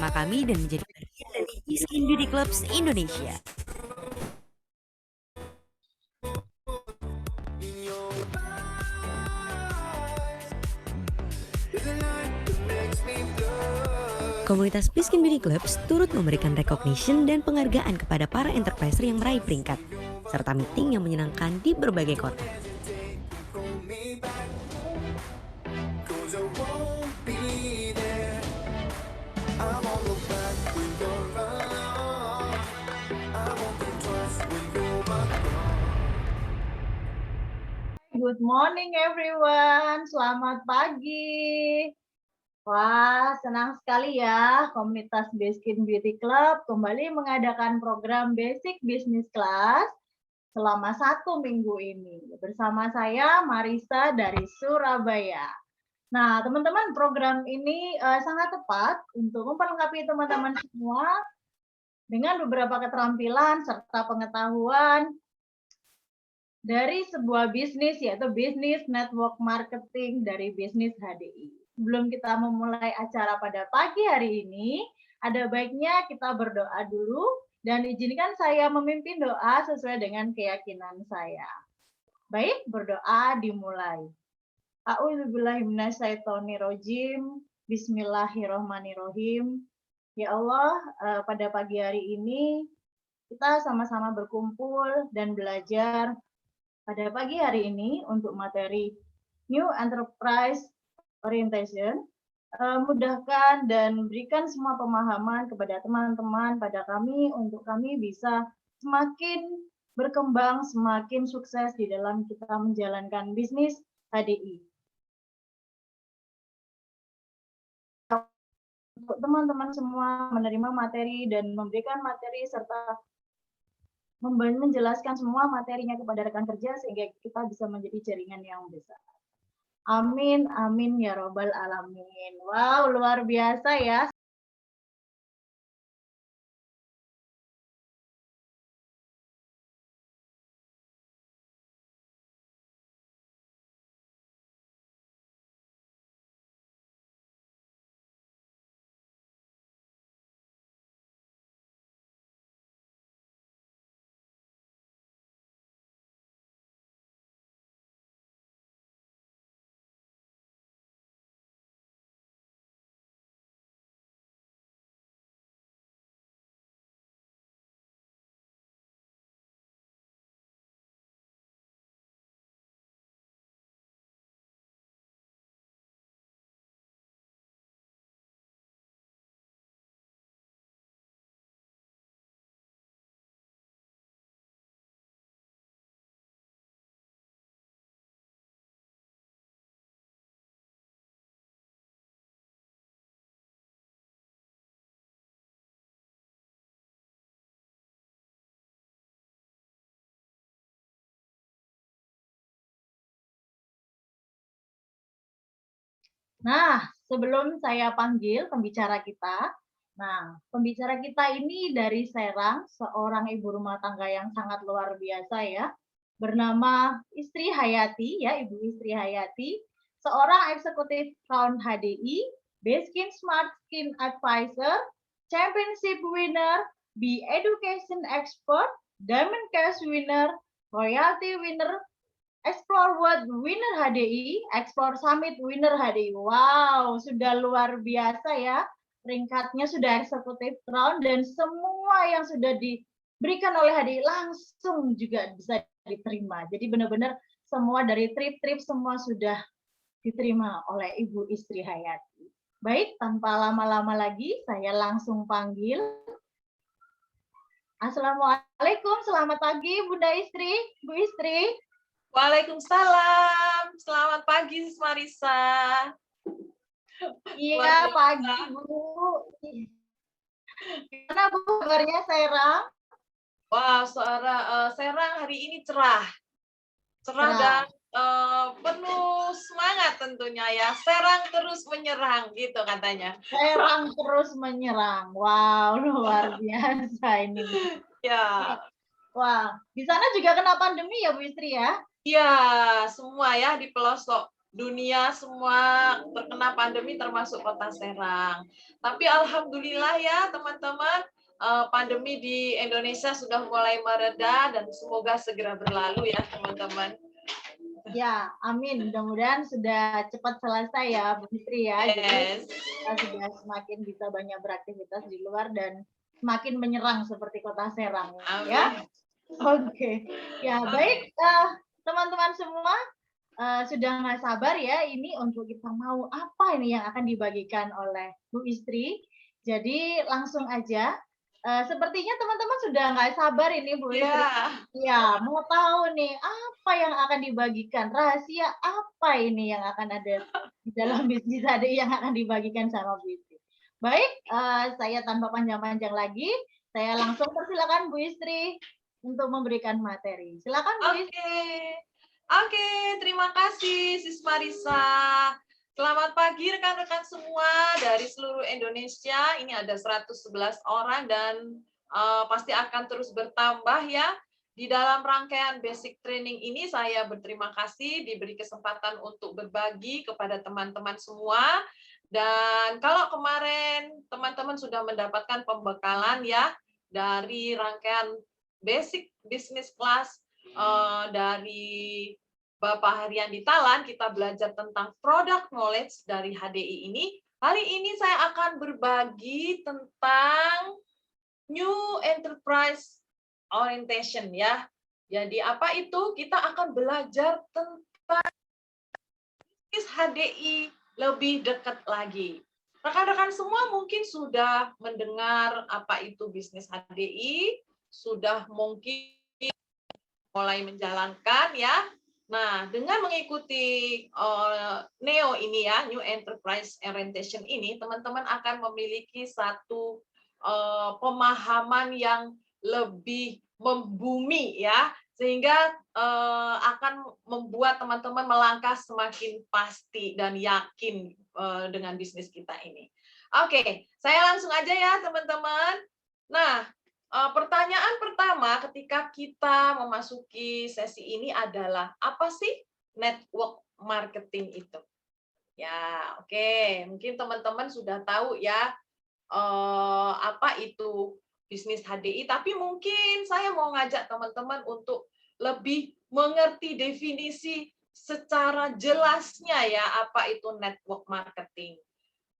bersama kami dan menjadi bagian dari Skin Beauty Clubs Indonesia. Komunitas Biskin Beauty Clubs turut memberikan recognition dan penghargaan kepada para enterpriser yang meraih peringkat, serta meeting yang menyenangkan di berbagai kota. Good morning everyone, selamat pagi. Wah, senang sekali ya komunitas Biskin Beauty Club kembali mengadakan program Basic Business Class selama 1 minggu ini. Bersama saya Marisa dari Surabaya. Nah, teman-teman, program ini sangat tepat untuk memperlengkapi teman-teman semua dengan beberapa keterampilan serta pengetahuan dari sebuah bisnis, yaitu bisnis network marketing dari bisnis HDI. Sebelum kita memulai acara pada pagi hari ini, ada baiknya kita berdoa dulu dan izinkan saya memimpin doa sesuai dengan keyakinan saya. Baik, berdoa dimulai. A'udzubillahiminasyaitonirrojim. Bismillahirrohmanirrohim. Ya Allah, pada pagi hari ini kita sama-sama berkumpul dan belajar pada pagi hari ini untuk materi New Enterprise Orientation, mudahkan dan berikan semua pemahaman kepada teman-teman, pada kami, untuk kami bisa semakin berkembang, semakin sukses di dalam kita menjalankan bisnis HDI. Untuk teman-teman semua menerima materi dan memberikan materi serta menjelaskan semua materinya kepada rekan kerja sehingga kita bisa menjadi jaringan yang besar. Amin, amin ya robbal alamin. Wow, luar biasa ya. Nah, sebelum saya panggil pembicara kita, pembicara kita ini dari Serang, seorang ibu rumah tangga yang sangat luar biasa ya, bernama Istri Hayati ya, Ibu Istri Hayati, seorang eksekutif Crown HDI, Baskin Smart Skin Advisor, Championship winner, Be Education Expert, Diamond Cash winner, Royalty winner, Explore World winner HDI, Explore Summit winner HDI. Wow, sudah luar biasa ya. Peringkatnya sudah eksekutif crown dan semua yang sudah diberikan oleh HDI langsung juga bisa diterima. Jadi benar-benar semua dari trip-trip semua sudah diterima oleh Ibu Istri Hayati. Baik, tanpa lama-lama lagi, saya langsung panggil. Assalamualaikum, selamat pagi Bunda Istri, Bu Istri. Waalaikumsalam. Selamat pagi, Marisa. Iya, pagi, Bu. Gimana, Bu, kabarnya Serang? Wah, suara Serang hari ini cerah. Cerah dan penuh semangat tentunya ya. Serang terus menyerang, gitu katanya. Serang terus menyerang. Wow, luar biasa ini. Ya. Wah, di sana juga kena pandemi ya, Bu Istri ya? Iya, semua ya di pelosok dunia semua terkena pandemi termasuk Kota Serang. Tapi alhamdulillah ya teman-teman, pandemi di Indonesia sudah mulai mereda dan semoga segera berlalu ya teman-teman. Ya, amin. Mudah-mudahan sudah cepat selesai ya, Bu Fitri ya. Jadi Yes. kita sudah semakin bisa banyak beraktivitas di luar dan semakin menyerang seperti Kota Serang ya. Amin. Oke. Ya, baik teman-teman semua, sudah nggak sabar ya ini untuk kita mau apa ini yang akan dibagikan oleh Bu Istri. Jadi langsung aja. Sepertinya teman-teman sudah nggak sabar ini Bu Istri. Ya. Ya, mau tahu nih apa yang akan dibagikan, rahasia apa ini yang akan ada di dalam bisnis tadi yang akan dibagikan sama Bu Istri. Baik, saya tanpa panjang-panjang lagi, saya langsung persilakan Bu Istri untuk memberikan materi. Silakan Bu Istri. Oke, terima kasih Sis Marisa. Selamat pagi rekan-rekan semua dari seluruh Indonesia. Ini ada 111 orang dan pasti akan terus bertambah ya. Di dalam rangkaian basic training ini saya berterima kasih diberi kesempatan untuk berbagi kepada teman-teman semua. Dan kalau kemarin teman-teman sudah mendapatkan pembekalan ya dari rangkaian basic business class dari Bapak Haryandi Talan, kita belajar tentang product knowledge dari HDI ini. Hari ini saya akan berbagi tentang New Enterprise Orientation ya. Jadi apa itu? Kita akan belajar tentang bisnis HDI lebih dekat lagi. Rekan-rekan semua mungkin sudah mendengar apa itu bisnis HDI, sudah mungkin mulai menjalankan ya. Nah, dengan mengikuti NEO ini ya, New Enterprise Orientation ini, teman-teman akan memiliki satu pemahaman yang lebih membumi ya, sehingga akan membuat teman-teman melangkah semakin pasti dan yakin dengan bisnis kita ini. Oke, saya langsung aja ya teman-teman. Nah, pertanyaan pertama ketika kita memasuki sesi ini adalah apa sih network marketing itu? Ya, oke. Mungkin teman-teman sudah tahu ya apa itu bisnis HDI, tapi mungkin saya mau ngajak teman-teman untuk lebih mengerti definisi secara jelasnya ya apa itu network marketing.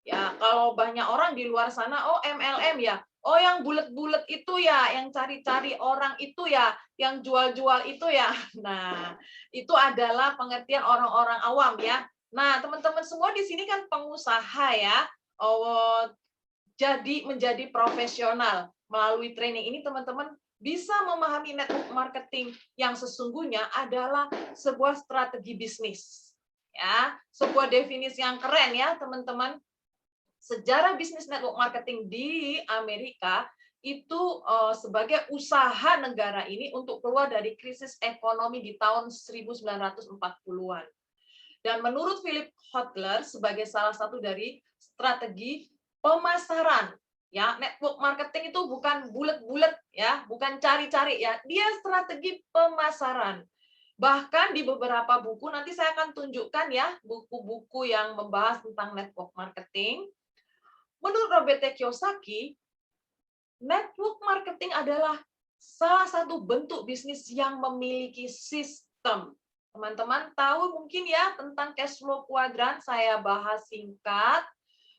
Ya, kalau banyak orang di luar sana, oh MLM ya, oh yang bulet-bulet itu ya, yang cari-cari orang itu ya, yang jual-jual itu ya. Nah, itu adalah pengertian orang-orang awam ya. Nah, teman-teman semua di sini kan pengusaha ya. Oh, jadi menjadi profesional melalui training ini teman-teman bisa memahami network marketing yang sesungguhnya adalah sebuah strategi bisnis. Ya, sebuah definisi yang keren ya, teman-teman. Sejarah bisnis network marketing di Amerika itu sebagai usaha negara ini untuk keluar dari krisis ekonomi di tahun 1940-an. Dan menurut Philip Kotler sebagai salah satu dari strategi pemasaran, ya network marketing itu bukan bulet-bulet ya, bukan cari-cari ya, dia strategi pemasaran. Bahkan di beberapa buku nanti saya akan tunjukkan ya buku-buku yang membahas tentang network marketing. Menurut Robert T. Kiyosaki, network marketing adalah salah satu bentuk bisnis yang memiliki sistem. Teman-teman tahu mungkin ya tentang cash flow kuadran, saya bahas singkat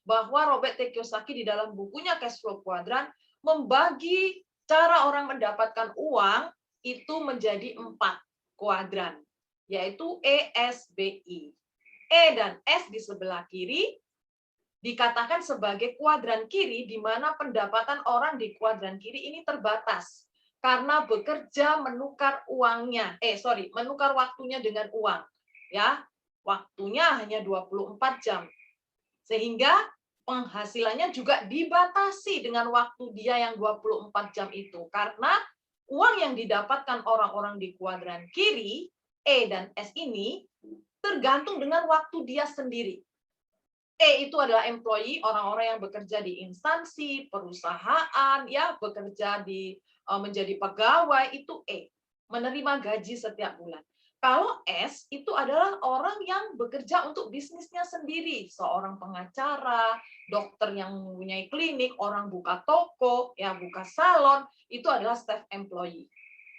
bahwa Robert T. Kiyosaki di dalam bukunya Cash Flow Quadrant membagi cara orang mendapatkan uang itu menjadi 4 kuadran, yaitu E, S, B, I. E dan S di sebelah kiri dikatakan sebagai kuadran kiri, di mana pendapatan orang di kuadran kiri ini terbatas karena bekerja menukar uangnya, menukar waktunya dengan uang, ya, waktunya hanya 24 jam, sehingga penghasilannya juga dibatasi dengan waktu dia yang 24 jam itu, karena uang yang didapatkan orang-orang di kuadran kiri, E dan S ini, tergantung dengan waktu dia sendiri. E itu adalah employee, orang-orang yang bekerja di instansi, perusahaan, ya bekerja di menjadi pegawai, itu E, menerima gaji setiap bulan. Kalau S itu adalah orang yang bekerja untuk bisnisnya sendiri, seorang pengacara, dokter yang mempunyai klinik, orang buka toko, ya buka salon, itu adalah staff employee.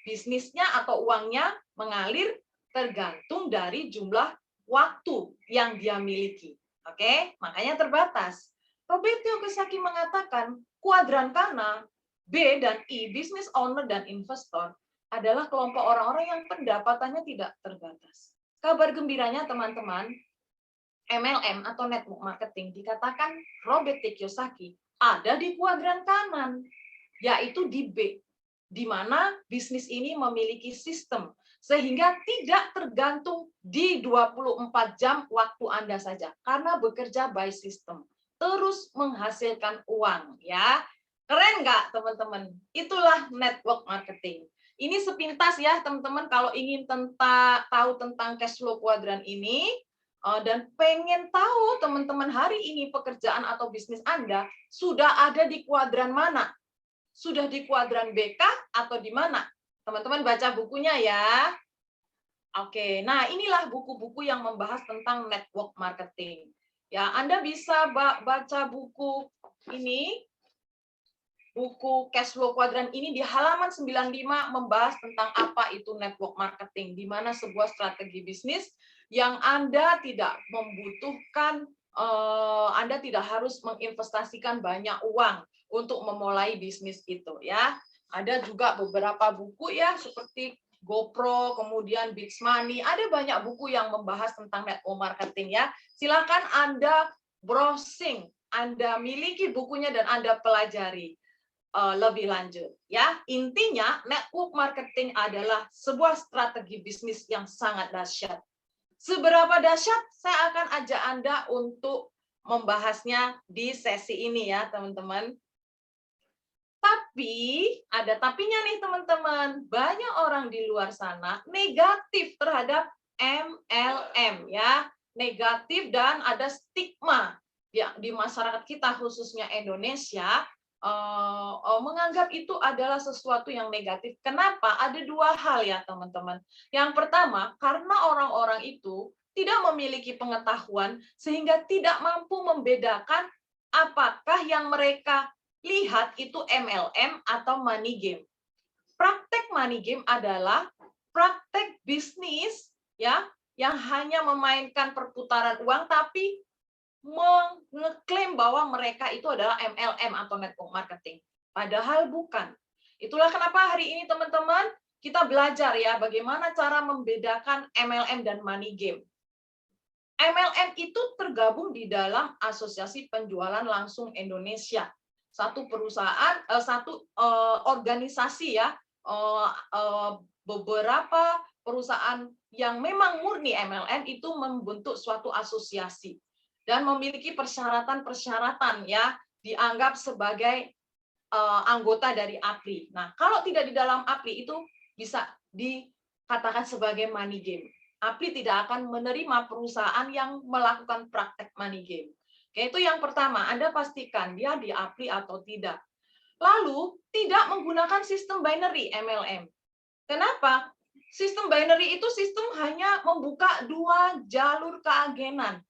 Bisnisnya atau uangnya mengalir tergantung dari jumlah waktu yang dia miliki. Oke, makanya terbatas. Roberto Kiyosaki mengatakan kuadran kanan B dan I, business owner dan investor, adalah kelompok orang-orang yang pendapatannya tidak terbatas. Kabar gembiranya teman-teman, MLM atau network marketing dikatakan Robert T. Kiyosaki ada di kuadran kanan, yaitu di B, di mana bisnis ini memiliki sistem sehingga tidak tergantung di 24 jam waktu Anda saja karena bekerja by system, terus menghasilkan uang, ya. Keren nggak teman-teman? Itulah network marketing. Ini sepintas ya teman-teman, kalau ingin tahu tentang cash flow kuadran ini dan pengen tahu teman-teman hari ini pekerjaan atau bisnis Anda sudah ada di kuadran mana? Sudah di kuadran BK atau di mana? Teman-teman baca bukunya ya. Oke, nah inilah buku-buku yang membahas tentang network marketing. Ya, Anda bisa baca buku ini, buku cash flow kuadran ini di halaman 95 membahas tentang apa itu network marketing, di mana sebuah strategi bisnis yang Anda tidak membutuhkan, Anda tidak harus menginvestasikan banyak uang untuk memulai bisnis itu, ya. Ada juga beberapa buku ya seperti GoPro, kemudian Big Money, ada banyak buku yang membahas tentang network marketing ya. Silakan Anda browsing, Anda miliki bukunya dan Anda pelajari lebih lanjut, ya. Intinya network marketing adalah sebuah strategi bisnis yang sangat dahsyat. Seberapa dahsyat, saya akan ajak Anda untuk membahasnya di sesi ini ya teman-teman. Tapi ada tapinya nih teman-teman, banyak orang di luar sana negatif terhadap MLM ya, negatif dan ada stigma ya di masyarakat kita khususnya Indonesia, menganggap itu adalah sesuatu yang negatif. Kenapa? Ada dua hal ya teman-teman. Yang pertama, karena orang-orang itu tidak memiliki pengetahuan sehingga tidak mampu membedakan apakah yang mereka lihat itu MLM atau money game. Praktek money game adalah praktek bisnis ya yang hanya memainkan perputaran uang tapi mengklaim bahwa mereka itu adalah MLM atau network marketing. Padahal bukan. Itulah kenapa hari ini teman-teman kita belajar ya bagaimana cara membedakan MLM dan money game. MLM itu tergabung di dalam Asosiasi Penjualan Langsung Indonesia. Satu perusahaan, satu organisasi ya, beberapa perusahaan yang memang murni MLM itu membentuk suatu asosiasi dan memiliki persyaratan-persyaratan ya, dianggap sebagai anggota dari APRI. Nah, kalau tidak di dalam APRI itu bisa dikatakan sebagai money game. APRI tidak akan menerima perusahaan yang melakukan praktek money game. Oke, itu yang pertama, Anda pastikan dia di APRI atau tidak. Lalu, tidak menggunakan sistem binary MLM. Kenapa? Sistem binary itu sistem hanya membuka dua jalur keagenan.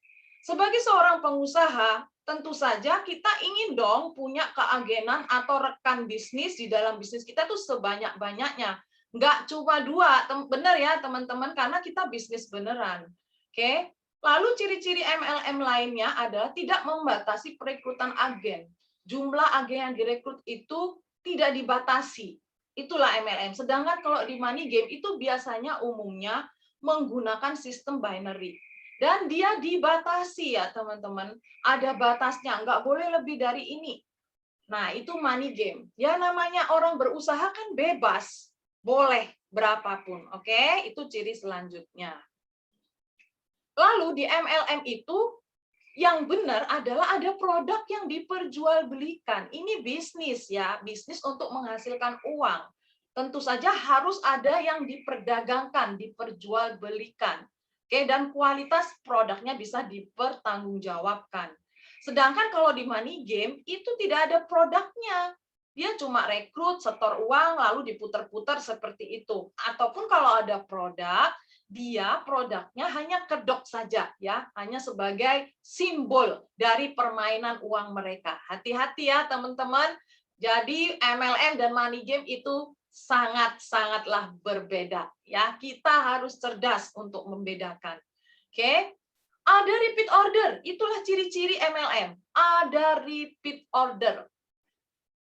Sebagai seorang pengusaha, tentu saja kita ingin dong punya keagenan atau rekan bisnis di dalam bisnis kita tuh sebanyak-banyaknya. Nggak cuma dua, benar ya teman-teman, karena kita bisnis beneran. Oke. Lalu ciri-ciri MLM lainnya adalah tidak membatasi perekrutan agen. Jumlah agen yang direkrut itu tidak dibatasi. Itulah MLM. Sedangkan kalau di money game itu biasanya umumnya menggunakan sistem binary. Dan dia dibatasi ya teman-teman. Ada batasnya, nggak boleh lebih dari ini. Nah itu money game. Ya namanya orang berusaha kan bebas. Boleh berapapun. Oke, itu ciri selanjutnya. Lalu di MLM itu yang benar adalah ada produk yang diperjualbelikan. Ini bisnis ya, bisnis untuk menghasilkan uang. Tentu saja harus ada yang diperdagangkan, diperjualbelikan. Oke, dan kualitas produknya bisa dipertanggungjawabkan. Sedangkan kalau di money game itu tidak ada produknya. Dia cuma rekrut, setor uang, lalu diputar-putar seperti itu. Ataupun kalau ada produk, dia produknya hanya kedok saja ya, hanya sebagai simbol dari permainan uang mereka. Hati-hati ya teman-teman. Jadi MLM dan money game itu sangat-sangatlah berbeda ya. Kita harus cerdas untuk membedakan. Oke. Ada repeat order, itulah ciri-ciri MLM. Ada repeat order.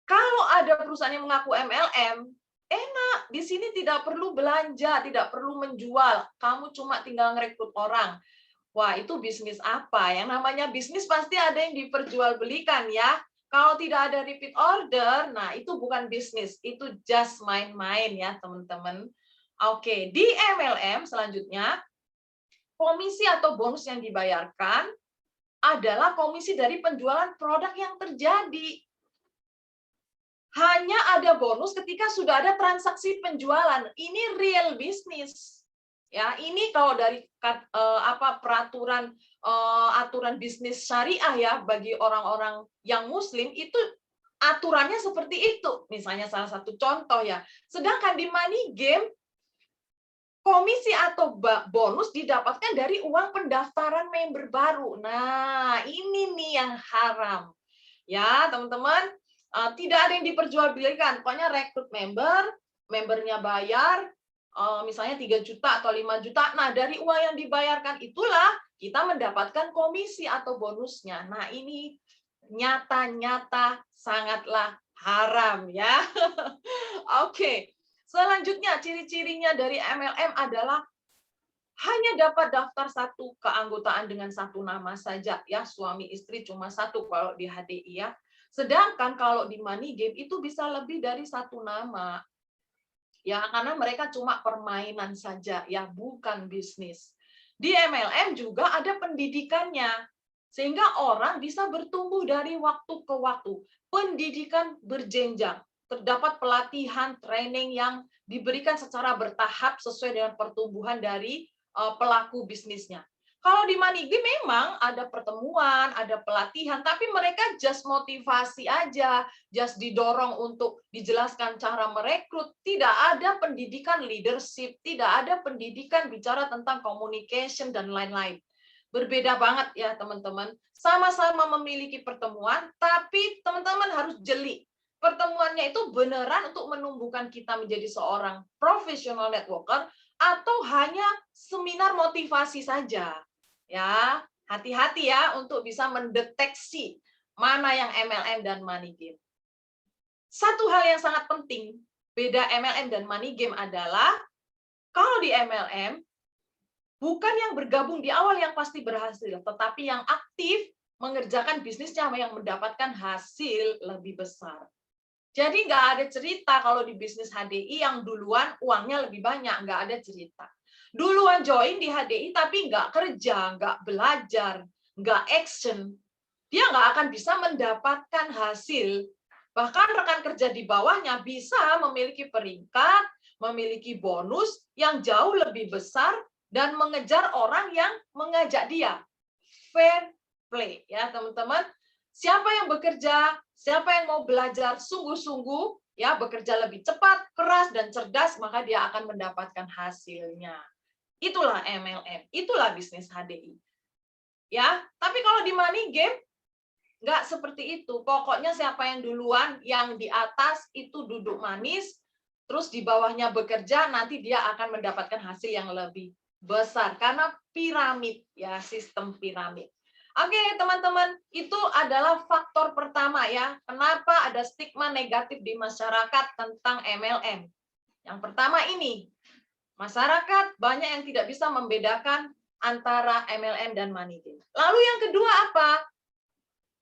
Kalau ada perusahaan yang mengaku MLM, enak, di sini tidak perlu belanja, tidak perlu menjual, kamu cuma tinggal ngerekrut orang. Wah, itu bisnis apa? Yang namanya bisnis pasti ada yang diperjualbelikan ya. Kalau tidak ada repeat order, nah itu bukan bisnis, itu just main-main ya teman-teman. Oke, di MLM selanjutnya, komisi atau bonus yang dibayarkan adalah komisi dari penjualan produk yang terjadi. Hanya ada bonus ketika sudah ada transaksi penjualan. Ini real business. Ya, ini kalau dari peraturan aturan bisnis syariah ya bagi orang-orang yang muslim itu aturannya seperti itu. Misalnya salah satu contoh ya. Sedangkan di money game komisi atau bonus didapatkan dari uang pendaftaran member baru. Nah, ini nih yang haram. Ya, teman-teman. Tidak ada yang diperjualbelikan, pokoknya rekrut membernya bayar, misalnya 3 juta atau 5 juta, nah dari uang yang dibayarkan itulah kita mendapatkan komisi atau bonusnya. Nah ini nyata-nyata sangatlah haram ya. Oke, selanjutnya ciri-cirinya dari MLM adalah hanya dapat daftar satu keanggotaan dengan satu nama saja ya, suami istri cuma satu kalau di HDI ya. Sedangkan kalau di money game itu bisa lebih dari satu nama. Ya, karena mereka cuma permainan saja ya, bukan bisnis. Di MLM juga ada pendidikannya. Sehingga orang bisa bertumbuh dari waktu ke waktu. Pendidikan berjenjang. Terdapat pelatihan, training yang diberikan secara bertahap sesuai dengan pertumbuhan dari pelaku bisnisnya. Kalau di money game memang ada pertemuan, ada pelatihan, tapi mereka just motivasi aja, just didorong untuk dijelaskan cara merekrut, tidak ada pendidikan leadership, tidak ada pendidikan bicara tentang communication dan lain-lain. Berbeda banget ya teman-teman, sama-sama memiliki pertemuan, tapi teman-teman harus jeli. Pertemuannya itu beneran untuk menumbuhkan kita menjadi seorang professional networker, atau hanya seminar motivasi saja. Ya, hati-hati ya untuk bisa mendeteksi mana yang MLM dan money game. Satu hal yang sangat penting, beda MLM dan money game adalah kalau di MLM bukan yang bergabung di awal yang pasti berhasil, tetapi yang aktif mengerjakan bisnisnya yang mendapatkan hasil lebih besar. Jadi nggak ada cerita kalau di bisnis HDI yang duluan uangnya lebih banyak, nggak ada cerita. Duluan join di HDI tapi nggak kerja, nggak belajar, nggak action, dia nggak akan bisa mendapatkan hasil. Bahkan rekan kerja di bawahnya bisa memiliki peringkat, memiliki bonus yang jauh lebih besar, dan mengejar orang yang mengajak dia. Fair play, ya teman-teman. Siapa yang bekerja, siapa yang mau belajar sungguh-sungguh, ya bekerja lebih cepat, keras, dan cerdas, maka dia akan mendapatkan hasilnya. Itulah MLM, itulah bisnis HDI. Ya, tapi kalau di money game nggak seperti itu. Pokoknya siapa yang duluan, yang di atas itu duduk manis, terus di bawahnya bekerja, nanti dia akan mendapatkan hasil yang lebih besar karena piramid, ya sistem piramid. Oke, teman-teman, itu adalah faktor pertama ya. Kenapa ada stigma negatif di masyarakat tentang MLM? Yang pertama ini, masyarakat banyak yang tidak bisa membedakan antara MLM dan money game. Lalu yang kedua apa?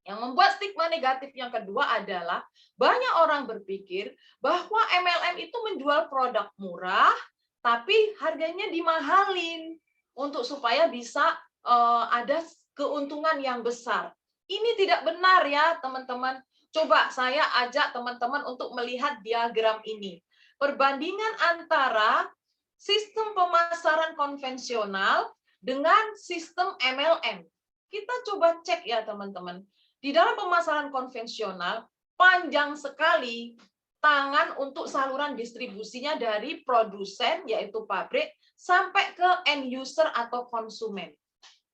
Yang membuat stigma negatif yang kedua adalah banyak orang berpikir bahwa MLM itu menjual produk murah, tapi harganya dimahalin untuk supaya bisa ada keuntungan yang besar. Ini tidak benar ya teman-teman. Coba saya ajak teman-teman untuk melihat diagram ini. Perbandingan antara sistem pemasaran konvensional dengan sistem MLM. Kita coba cek ya teman-teman. Di dalam pemasaran konvensional, panjang sekali tangan untuk saluran distribusinya dari produsen, yaitu pabrik, sampai ke end user atau konsumen.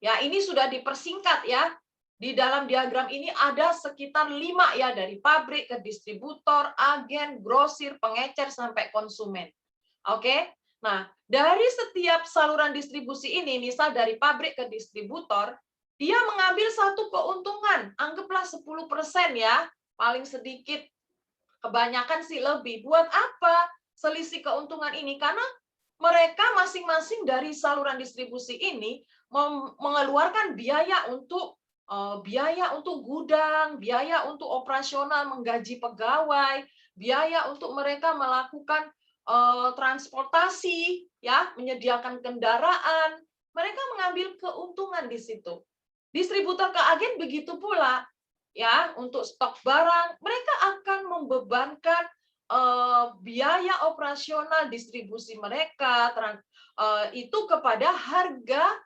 Ya, ini sudah dipersingkat ya. Di dalam diagram ini ada sekitar 5 ya, dari pabrik ke distributor, agen, grosir, pengecer, sampai konsumen. Oke? Nah, dari setiap saluran distribusi ini, misal dari pabrik ke distributor, dia mengambil satu keuntungan, anggaplah 10% ya, paling sedikit, kebanyakan sih lebih. Buat apa selisih keuntungan ini? Karena mereka masing-masing dari saluran distribusi ini mengeluarkan biaya untuk gudang, biaya untuk operasional, menggaji pegawai, biaya untuk mereka melakukan transportasi, ya, menyediakan kendaraan. Mereka mengambil keuntungan di situ. Distributor ke agen begitu pula, ya, untuk stok barang, mereka akan membebankan biaya operasional distribusi mereka itu kepada harga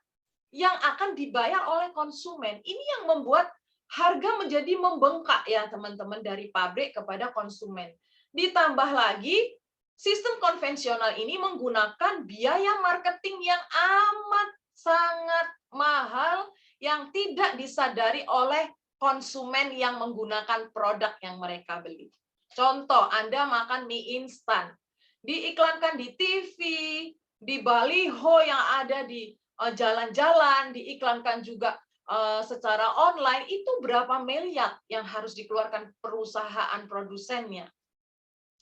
yang akan dibayar oleh konsumen. Ini yang membuat harga menjadi membengkak ya teman-teman, dari pabrik kepada konsumen. Ditambah lagi sistem konvensional ini menggunakan biaya marketing yang amat sangat mahal yang tidak disadari oleh konsumen yang menggunakan produk yang mereka beli. Contoh, Anda makan mie instan, diiklankan di TV, di baliho yang ada di jalan-jalan, diiklankan juga secara online, itu berapa miliar yang harus dikeluarkan perusahaan produsennya.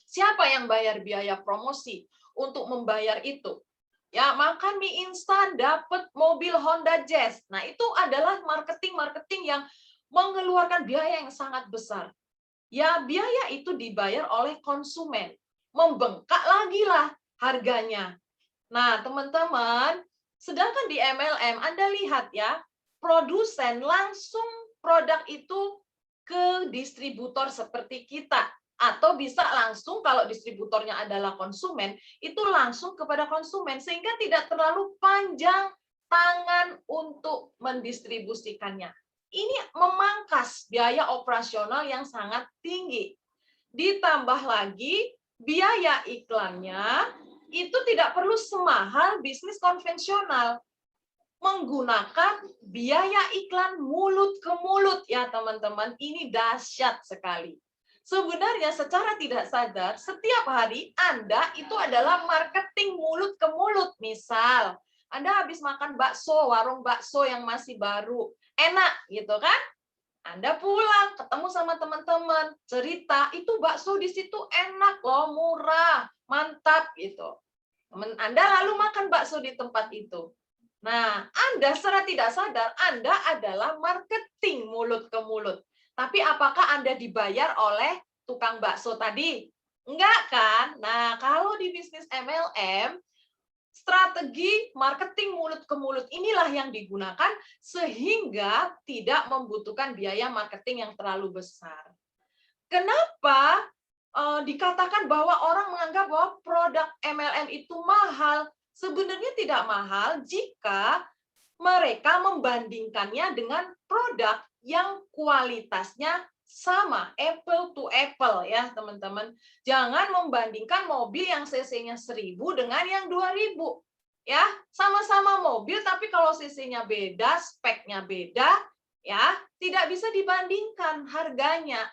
Siapa yang bayar biaya promosi untuk membayar itu? Ya, makan mie instan dapat mobil Honda Jazz. Nah, itu adalah marketing yang mengeluarkan biaya yang sangat besar. Ya, biaya itu dibayar oleh konsumen. Membengkak lagi lah harganya. Nah, teman-teman, sedangkan di MLM, Anda lihat ya, produsen langsung produk itu ke distributor seperti kita. Atau bisa langsung, kalau distributornya adalah konsumen, itu langsung kepada konsumen, sehingga tidak terlalu panjang tangan untuk mendistribusikannya. Ini memangkas biaya operasional yang sangat tinggi. Ditambah lagi, biaya iklannya itu tidak perlu semahal bisnis konvensional. Menggunakan biaya iklan mulut ke mulut ya teman-teman, ini dahsyat sekali. Sebenarnya secara tidak sadar, setiap hari Anda itu adalah marketing mulut ke mulut. Misal, Anda habis makan bakso, warung bakso yang masih baru, enak gitu kan? Anda pulang, ketemu sama teman-teman, cerita, itu bakso di situ enak loh, murah, mantap gitu. Anda lalu makan bakso di tempat itu. Nah, Anda secara tidak sadar, Anda adalah marketing mulut ke mulut. Tapi apakah Anda dibayar oleh tukang bakso tadi? Enggak kan? Nah, kalau di bisnis MLM, strategi marketing mulut ke mulut inilah yang digunakan sehingga tidak membutuhkan biaya marketing yang terlalu besar. Kenapa dikatakan bahwa orang menganggap bahwa produk MLM itu mahal? Sebenarnya tidak mahal jika mereka membandingkannya dengan produk yang kualitasnya sama, apple to apple ya teman-teman. Jangan membandingkan mobil yang cc-nya 1000 dengan yang 2000. Ya, sama-sama mobil tapi kalau cc-nya beda, speknya beda, ya, tidak bisa dibandingkan harganya.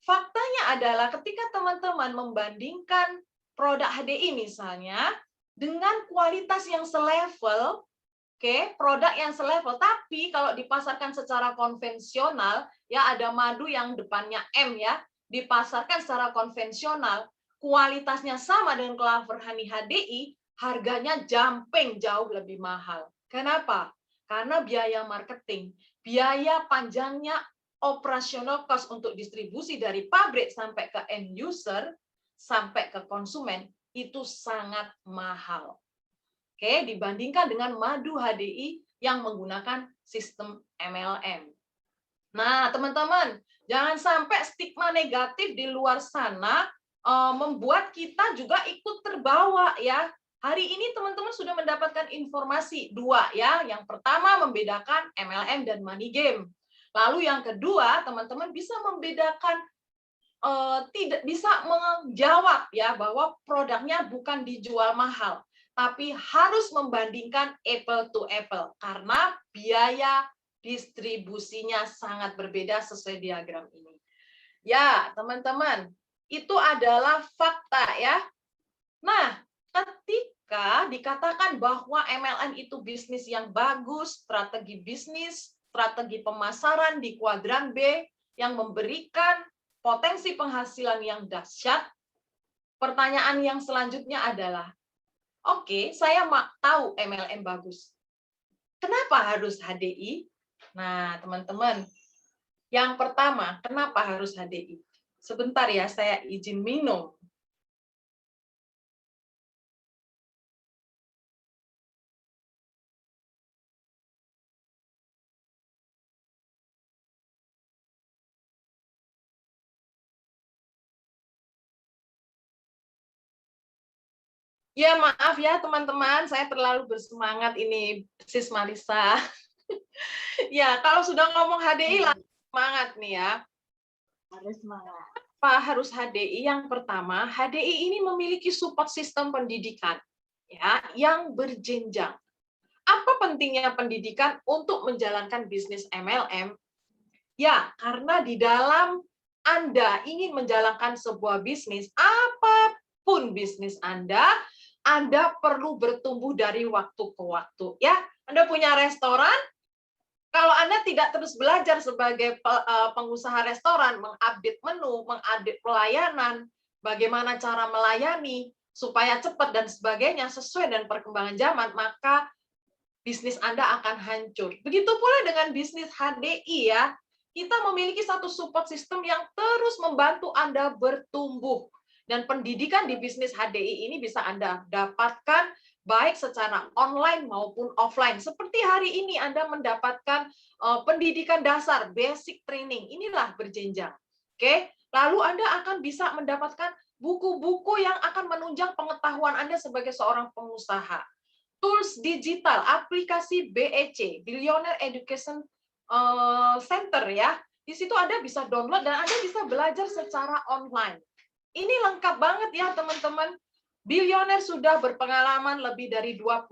Faktanya adalah ketika teman-teman membandingkan produk HDI misalnya dengan kualitas yang selevel, oke, produk yang selevel, tapi kalau dipasarkan secara konvensional, ya ada madu yang depannya M ya, dipasarkan secara konvensional, kualitasnya sama dengan Clover Honey HDI, harganya jumping jauh lebih mahal. Kenapa? Karena biaya marketing, biaya panjangnya operasional cost untuk distribusi dari pabrik sampai ke end user, sampai ke konsumen, itu sangat mahal. Oke, dibandingkan dengan madu HDI yang menggunakan sistem MLM. Nah, teman-teman, jangan sampai stigma negatif di luar sana membuat kita juga ikut terbawa ya. Hari ini teman-teman sudah mendapatkan informasi dua ya. Yang pertama membedakan MLM dan money game. Lalu yang kedua, teman-teman bisa membedakan tidak bisa menjawab ya bahwa produknya bukan dijual mahal, tapi harus membandingkan apple to apple karena biaya distribusinya sangat berbeda sesuai diagram ini. Ya, teman-teman, itu adalah fakta ya. Nah, ketika dikatakan bahwa MLM itu bisnis yang bagus, strategi bisnis, strategi pemasaran di kuadran B yang memberikan potensi penghasilan yang dahsyat, pertanyaan yang selanjutnya adalah, oke, saya tahu MLM bagus. Kenapa harus HDI? Nah, teman-teman, yang pertama, kenapa harus HDI? Sebentar ya, saya izin minum. Ya, maaf ya teman-teman, saya terlalu bersemangat ini, Sis Marisa. Ya, kalau sudah ngomong HDI, langsung semangat nih ya. Harus semangat. Apa harus HDI? Yang pertama, HDI ini memiliki support sistem pendidikan ya yang berjenjang. Apa pentingnya pendidikan untuk menjalankan bisnis MLM? Ya, karena di dalam Anda ingin menjalankan sebuah bisnis, apapun bisnis Anda perlu bertumbuh dari waktu ke waktu. Ya, Anda punya restoran, kalau Anda tidak terus belajar sebagai pengusaha restoran, mengupdate menu, mengupdate pelayanan, bagaimana cara melayani supaya cepat dan sebagainya sesuai dengan perkembangan zaman, maka bisnis Anda akan hancur. Begitu pula dengan bisnis HDI ya. Kita memiliki satu support system yang terus membantu Anda bertumbuh. Dan pendidikan di bisnis HDI ini bisa Anda dapatkan baik secara online maupun offline. Seperti hari ini Anda mendapatkan pendidikan dasar, basic training. Inilah berjenjang. Oke, lalu Anda akan bisa mendapatkan buku-buku yang akan menunjang pengetahuan Anda sebagai seorang pengusaha. Tools digital, aplikasi BEC, Billionaire Education Center ya. Di situ Anda bisa download dan Anda bisa belajar secara online. Ini lengkap banget ya teman-teman. Billionaire sudah berpengalaman lebih dari 23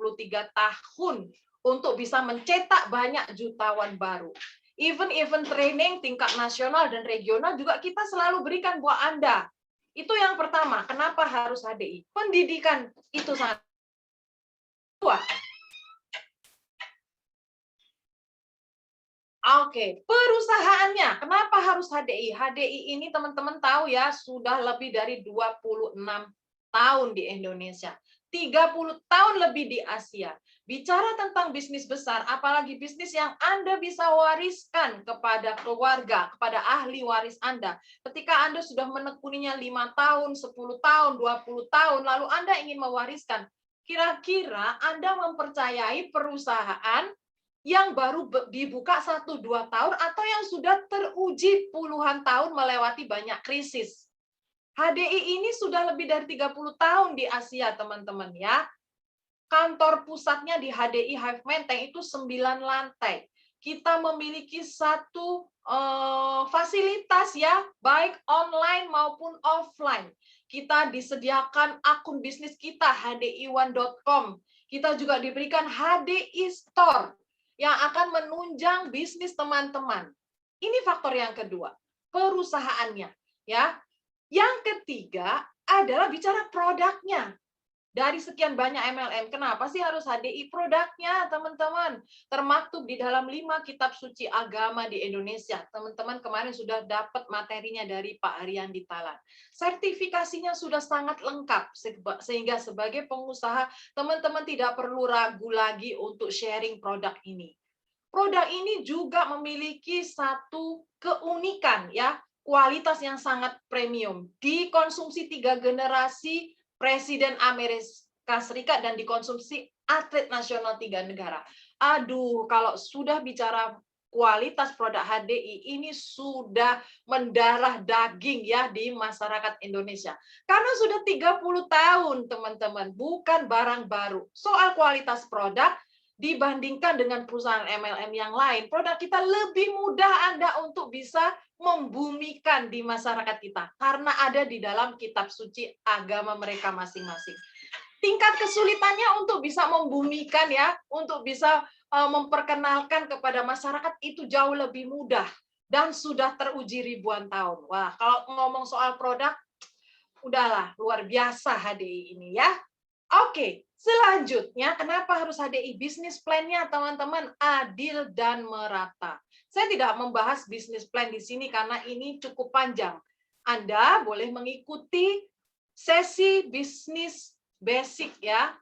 tahun untuk bisa mencetak banyak jutawan baru. Event-event training tingkat nasional dan regional juga kita selalu berikan buat Anda. Itu yang pertama, kenapa harus HDI? Pendidikan itu sangat kuat. Oke, perusahaannya. Kenapa harus HDI? HDI ini teman-teman tahu ya, sudah lebih dari 26 tahun di Indonesia. 30 tahun lebih di Asia. Bicara tentang bisnis besar, apalagi bisnis yang Anda bisa wariskan kepada keluarga, kepada ahli waris Anda. Ketika Anda sudah menekuninya 5 tahun, 10 tahun, 20 tahun, lalu Anda ingin mewariskan, kira-kira Anda mempercayai perusahaan yang baru dibuka 1-2 tahun atau yang sudah teruji puluhan tahun melewati banyak krisis. HDI ini sudah lebih dari 30 tahun di Asia, teman-teman ya. Kantor pusatnya di HDI Hive Menteng itu 9 lantai. Kita memiliki satu fasilitas ya, baik online maupun offline. Kita disediakan akun bisnis kita hdi1.com. Kita juga diberikan HDI Store yang akan menunjang bisnis teman-teman. Ini faktor yang kedua, perusahaannya ya. Yang ketiga adalah bicara produknya. Dari sekian banyak MLM, kenapa sih harus HDI? Produknya, teman-teman, termaktub di dalam 5 kitab suci agama di Indonesia. Teman-teman kemarin sudah dapat materinya dari Pak Ariandi Talan. Sertifikasinya sudah sangat lengkap, sehingga sebagai pengusaha, teman-teman tidak perlu ragu lagi untuk sharing produk ini. Produk ini juga memiliki satu keunikan, ya, kualitas yang sangat premium. Dikonsumsi 3 generasi Presiden Amerika Serikat dan dikonsumsi atlet nasional 3 negara. Aduh, kalau sudah bicara kualitas produk HDI ini sudah mendarah daging ya di masyarakat Indonesia. Karena sudah 30 tahun, teman-teman, bukan barang baru. Soal kualitas produk, dibandingkan dengan perusahaan MLM yang lain, produk kita lebih mudah Anda untuk bisa membumikan di masyarakat kita karena ada di dalam kitab suci agama mereka masing-masing. Tingkat kesulitannya untuk bisa membumikan ya, untuk bisa memperkenalkan kepada masyarakat itu jauh lebih mudah dan sudah teruji ribuan tahun. Wah, kalau ngomong soal produk, udahlah luar biasa HDI ini ya. Oke, selanjutnya kenapa harus HDI? Bisnis plan-nya teman-teman adil dan merata. Saya tidak membahas bisnis plan di sini karena ini cukup panjang. Anda boleh mengikuti sesi bisnis basic ya,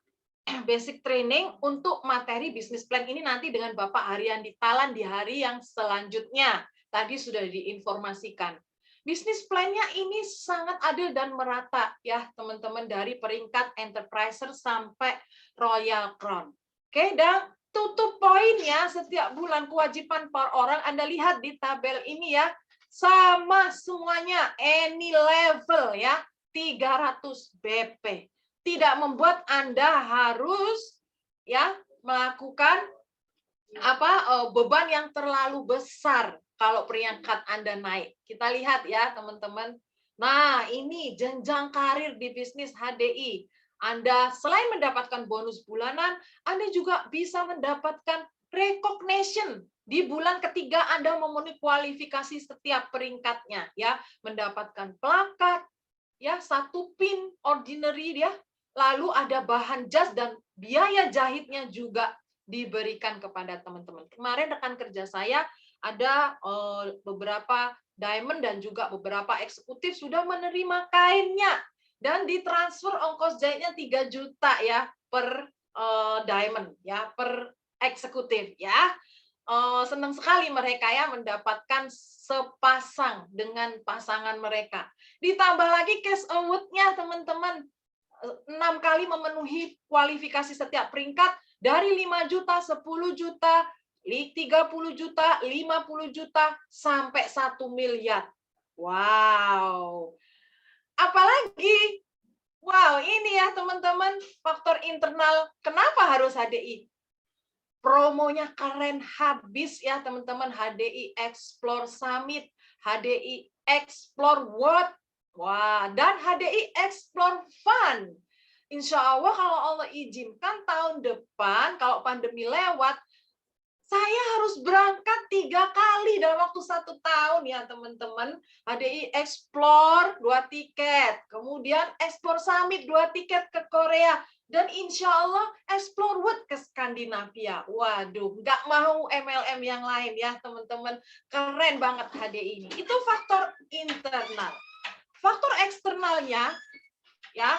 basic training untuk materi bisnis plan ini nanti dengan Bapak Haryandi Talan di hari yang selanjutnya. Tadi sudah diinformasikan. Bisnis plan-nya ini sangat adil dan merata ya teman-teman, dari peringkat enterpriser sampai Royal Crown. Oke, dan tutup poinnya setiap bulan kewajiban per orang Anda lihat di tabel ini ya, sama semuanya any level ya, 300 BP. Tidak membuat Anda harus ya melakukan beban yang terlalu besar kalau peringkat Anda naik. Kita lihat ya teman-teman. Nah, ini jenjang karir di bisnis HDI. Anda selain mendapatkan bonus bulanan, Anda juga bisa mendapatkan recognition di bulan ketiga Anda memenuhi kualifikasi setiap peringkatnya ya, mendapatkan plakat ya, 1 pin ordinary ya. Lalu ada bahan jas dan biaya jahitnya juga diberikan kepada teman-teman. Kemarin rekan kerja saya ada beberapa diamond dan juga beberapa eksekutif sudah menerima kainnya dan ditransfer ongkos jahitnya 3 juta ya per diamond ya, per eksekutif ya. Senang sekali mereka ya mendapatkan sepasang dengan pasangan mereka. Ditambah lagi cash award-nya teman-teman, 6 kali memenuhi kualifikasi setiap peringkat dari 5 juta, 10 juta, 30 juta, 50 juta, sampai 1 miliar. Wow. Apalagi, wow, ini ya teman-teman, faktor internal. Kenapa harus HDI? Promonya keren habis ya teman-teman. HDI Explore Summit, HDI Explore World, wah, dan HDI Explore Fun. Insya Allah kalau Allah izinkan tahun depan, kalau pandemi lewat, saya harus berangkat 3 kali dalam waktu 1 tahun ya teman-teman. HDI Explore 2 tiket, kemudian Explore Summit 2 tiket ke Korea, dan insya Allah Explore World ke Skandinavia. Waduh, nggak mau MLM yang lain ya teman-teman. Keren banget HDI ini. Itu faktor internal. Faktor eksternalnya ya.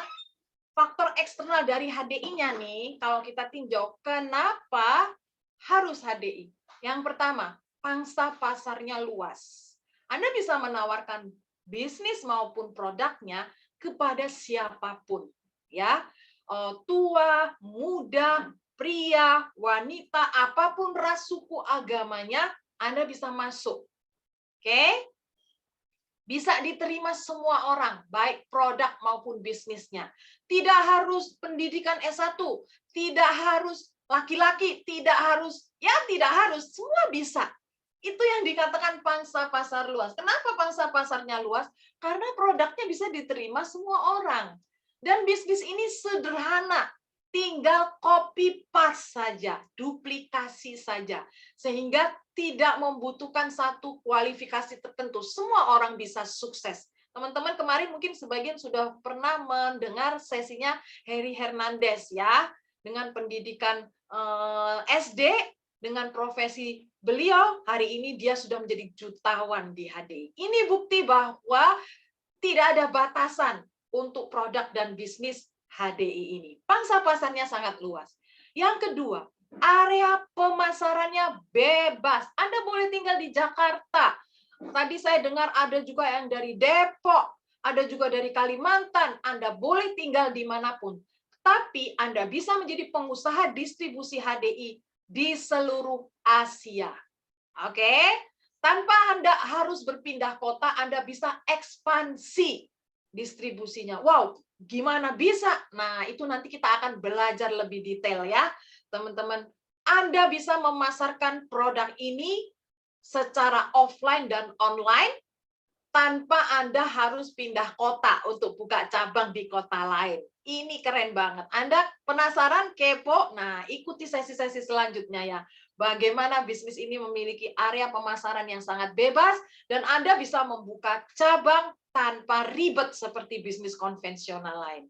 Faktor eksternal dari HDI-nya nih, kalau kita tinjau, kenapa harus HDI? Yang pertama, pangsa pasarnya luas. Anda bisa menawarkan bisnis maupun produknya kepada siapapun, ya, tua, muda, pria, wanita, apapun ras, suku, agamanya, Anda bisa masuk. Oke? Bisa diterima semua orang, baik produk maupun bisnisnya. Tidak harus pendidikan S1, tidak harus laki-laki, tidak harus, semua bisa. Itu yang dikatakan pangsa pasar luas. Kenapa pangsa pasarnya luas? Karena produknya bisa diterima semua orang. Dan bisnis ini sederhana, tinggal copy paste saja, duplikasi saja. Sehingga tidak membutuhkan satu kualifikasi tertentu. Semua orang bisa sukses. Teman-teman kemarin mungkin sebagian sudah pernah mendengar sesinya Harry Hernandez ya, dengan pendidikan SD, dengan profesi beliau, hari ini dia sudah menjadi jutawan di HDI. Ini bukti bahwa tidak ada batasan untuk produk dan bisnis HDI ini. Pangsa pasarnya sangat luas. Yang kedua, area pemasarannya bebas. Anda boleh tinggal di Jakarta. Tadi saya dengar ada juga yang dari Depok, ada juga dari Kalimantan. Anda boleh tinggal dimanapun. Tapi Anda bisa menjadi pengusaha distribusi HDI di seluruh Asia. Oke? Tanpa Anda harus berpindah kota, Anda bisa ekspansi distribusinya. Wow, gimana bisa? Nah, itu nanti kita akan belajar lebih detail ya, teman-teman. Anda bisa memasarkan produk ini secara offline dan online tanpa Anda harus pindah kota untuk buka cabang di kota lain. Ini keren banget. Anda penasaran, kepo? Nah, ikuti sesi-sesi selanjutnya ya. Bagaimana bisnis ini memiliki area pemasaran yang sangat bebas dan Anda bisa membuka cabang tanpa ribet seperti bisnis konvensional lain.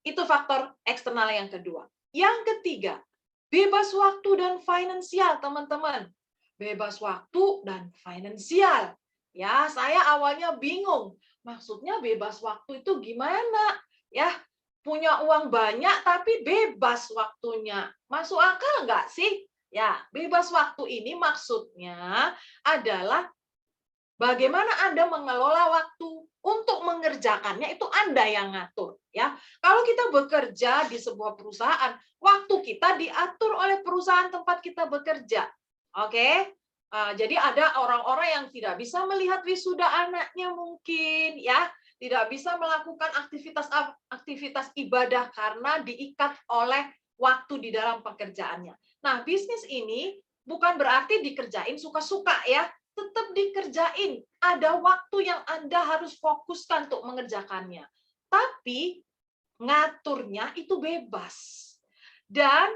Itu faktor eksternal yang kedua. Yang ketiga, bebas waktu dan finansial, teman-teman. Bebas waktu dan finansial. Ya, saya awalnya bingung. Maksudnya bebas waktu itu gimana? Ya, punya uang banyak tapi bebas waktunya. Masuk akal nggak sih? Ya, bebas waktu ini maksudnya adalah bagaimana Anda mengelola waktu untuk mengerjakannya itu Anda yang ngatur, ya. Kalau kita bekerja di sebuah perusahaan, waktu kita diatur oleh perusahaan tempat kita bekerja. Oke? Jadi ada orang-orang yang tidak bisa melihat wisuda anaknya mungkin, ya, tidak bisa melakukan aktivitas ibadah karena diikat oleh waktu di dalam pekerjaannya. Nah, bisnis ini bukan berarti dikerjain suka-suka ya, tetap dikerjain. Ada waktu yang Anda harus fokuskan untuk mengerjakannya. Tapi ngaturnya itu bebas. Dan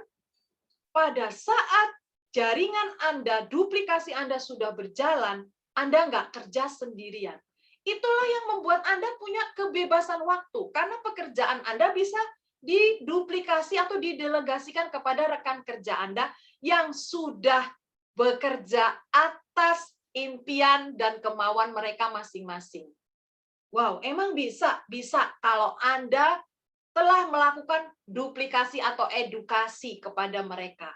pada saat jaringan Anda, duplikasi Anda sudah berjalan, Anda nggak kerja sendirian. Itulah yang membuat Anda punya kebebasan waktu. Karena pekerjaan Anda bisa diduplikasi atau didelegasikan kepada rekan kerja Anda yang sudah bekerja atas impian dan kemauan mereka masing-masing. Wow, emang bisa? Bisa kalau Anda telah melakukan duplikasi atau edukasi kepada mereka.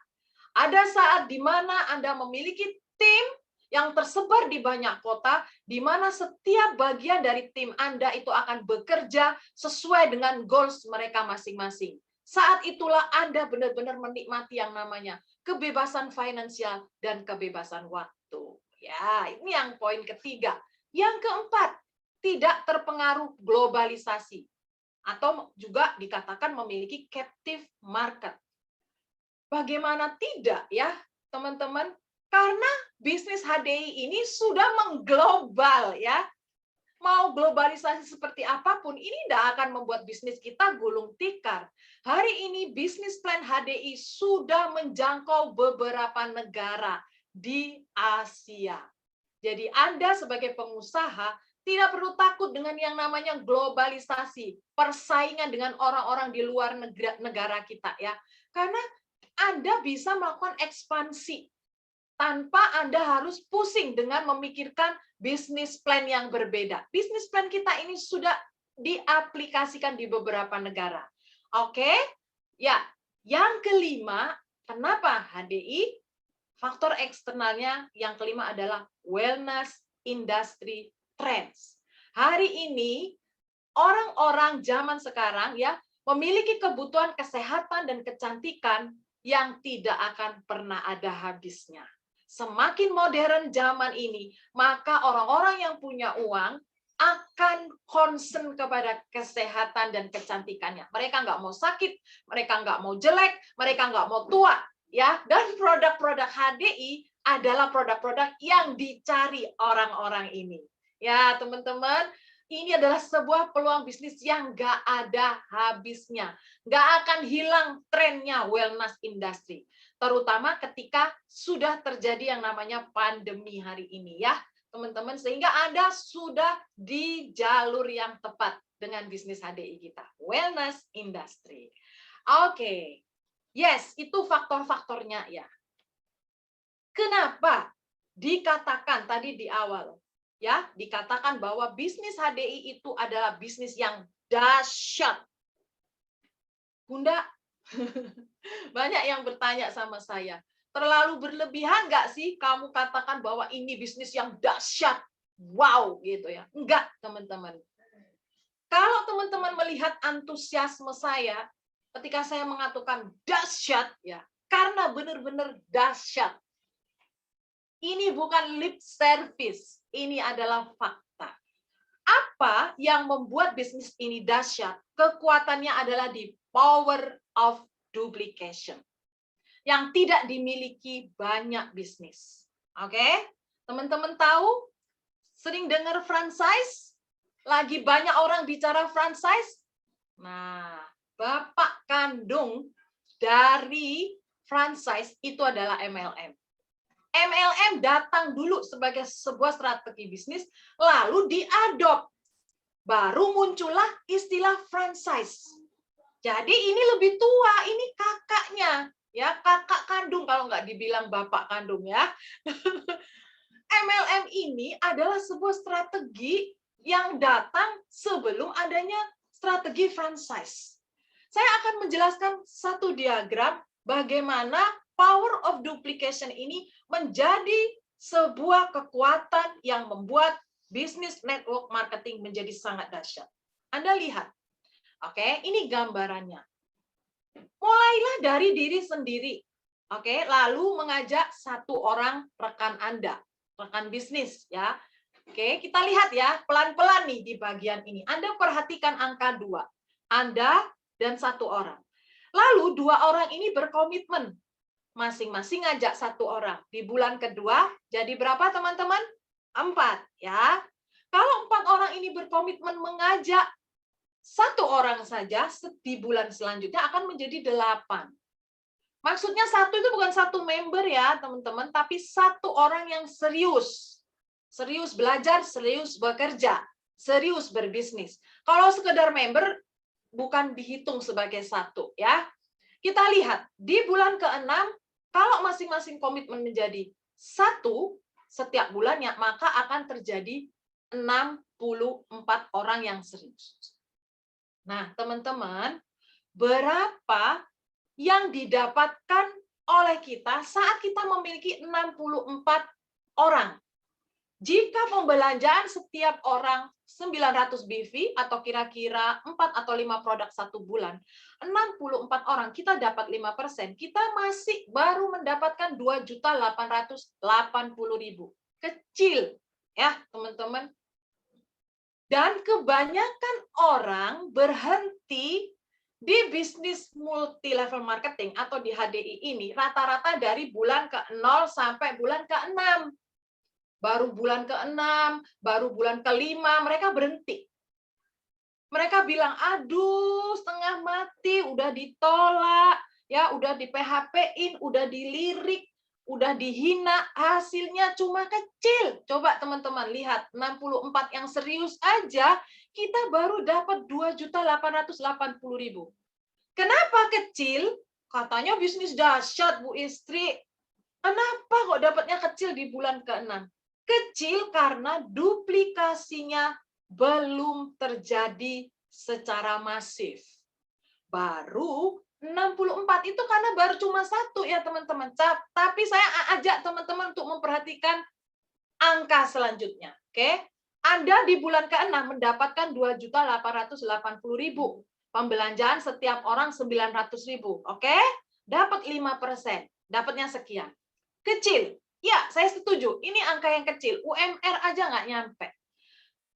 Ada saat di mana Anda memiliki tim yang tersebar di banyak kota, di mana setiap bagian dari tim Anda itu akan bekerja sesuai dengan goals mereka masing-masing. Saat itulah Anda benar-benar menikmati yang namanya kebebasan finansial dan kebebasan waktu. Ya, ini yang poin ketiga. Yang keempat, tidak terpengaruh globalisasi atau juga dikatakan memiliki captive market. Bagaimana tidak ya, teman-teman? Karena bisnis HDI ini sudah mengglobal ya. Mau globalisasi seperti apapun, ini tidak akan membuat bisnis kita gulung tikar. Hari ini bisnis plan HDI sudah menjangkau beberapa negara di Asia. Jadi Anda sebagai pengusaha tidak perlu takut dengan yang namanya globalisasi, persaingan dengan orang-orang di luar negara kita ya. Karena Anda bisa melakukan ekspansi tanpa Anda harus pusing dengan memikirkan bisnis plan yang berbeda. Bisnis plan kita ini sudah diaplikasikan di beberapa negara. Oke? Ya, yang kelima, kenapa HDI? Faktor eksternalnya yang kelima adalah wellness industry trends. Hari ini orang-orang zaman sekarang ya memiliki kebutuhan kesehatan dan kecantikan yang tidak akan pernah ada habisnya. Semakin modern zaman ini, maka orang-orang yang punya uang akan concern kepada kesehatan dan kecantikannya. Mereka nggak mau sakit, mereka nggak mau jelek, mereka nggak mau tua, ya. Dan produk-produk HDI adalah produk-produk yang dicari orang-orang ini. Ya, teman-teman, ini adalah sebuah peluang bisnis yang nggak ada habisnya. Nggak akan hilang trennya wellness industry. Terutama ketika sudah terjadi yang namanya pandemi hari ini ya, teman-teman. Sehingga Anda sudah di jalur yang tepat dengan bisnis HDI kita. Wellness industry. Oke. Yes, itu faktor-faktornya ya. Kenapa dikatakan tadi di awal? Ya, dikatakan bahwa bisnis HDI itu adalah bisnis yang dahsyat. Bunda, banyak yang bertanya sama saya, terlalu berlebihan nggak sih kamu katakan bahwa ini bisnis yang dahsyat? Wow, gitu ya. Enggak, teman-teman. Kalau teman-teman melihat antusiasme saya ketika saya mengatakan dahsyat, ya, karena benar-benar dahsyat. Ini bukan lip service, ini adalah fakta. Apa yang membuat bisnis ini dahsyat? Kekuatannya adalah di power of duplication. yang tidak dimiliki banyak bisnis. Oke? Teman-teman tahu sering dengar franchise? Lagi banyak orang bicara franchise? Nah, bapak kandung dari franchise itu adalah MLM. MLM datang dulu sebagai sebuah strategi bisnis, lalu diadop. Baru muncullah istilah franchise. Jadi ini lebih tua, ini kakaknya, ya kakak kandung kalau nggak dibilang bapak kandung ya. MLM ini adalah sebuah strategi yang datang sebelum adanya strategi franchise. Saya akan menjelaskan satu diagram bagaimana power of duplication ini menjadi sebuah kekuatan yang membuat bisnis network marketing menjadi sangat dahsyat. Anda lihat, oke, ini gambarannya. Mulailah dari diri sendiri, oke, lalu mengajak satu orang rekan Anda, rekan bisnis, ya. Oke, kita lihat ya, pelan-pelan nih di bagian ini. Anda perhatikan angka 2. Anda dan satu orang. Lalu 2 orang ini berkomitmen. Masing-masing ngajak satu orang. Di bulan kedua, jadi berapa teman-teman? 4, ya. Kalau 4 orang ini berkomitmen mengajak satu orang saja, di bulan selanjutnya akan menjadi 8. Maksudnya satu itu bukan satu member ya, teman-teman, tapi satu orang yang serius. Serius belajar, serius bekerja, serius berbisnis. Kalau sekedar member, bukan dihitung sebagai satu, ya. Kita lihat, di bulan ke-6, kalau masing-masing komitmen menjadi satu setiap bulannya, maka akan terjadi 64 orang yang serius. Nah, teman-teman, berapa yang didapatkan oleh kita saat kita memiliki 64 orang? Jika pembelanjaan setiap orang 900 BV atau kira-kira 4 atau 5 produk satu bulan, 64 orang kita dapat 5%, kita masih baru mendapatkan 2.880.000. Kecil ya, teman-teman. Dan kebanyakan orang berhenti di bisnis multi level marketing atau di HDI ini rata-rata dari bulan ke-0 sampai bulan ke-6. Baru bulan ke-6, baru bulan ke-5, mereka berhenti. Mereka bilang, aduh, setengah mati, udah ditolak, ya, udah di PHP-in, udah dilirik, udah dihina, hasilnya cuma kecil. Coba teman-teman lihat, 64 yang serius aja, kita baru dapat 2.880.000. Kenapa kecil? Katanya bisnis dahsyat, Bu Istri. Kenapa kok dapatnya kecil di bulan ke-6? Kecil karena duplikasinya belum terjadi secara masif. Baru 64 itu karena baru cuma satu ya teman-teman. Tapi saya ajak teman-teman untuk memperhatikan angka selanjutnya. Oke? Anda di bulan ke-6 mendapatkan 2.880.000. Pembelanjaan setiap orang 900.000. Oke? Dapat 5%. Dapatnya sekian. Kecil. Ya, saya setuju. Ini angka yang kecil. UMR aja nggak nyampe.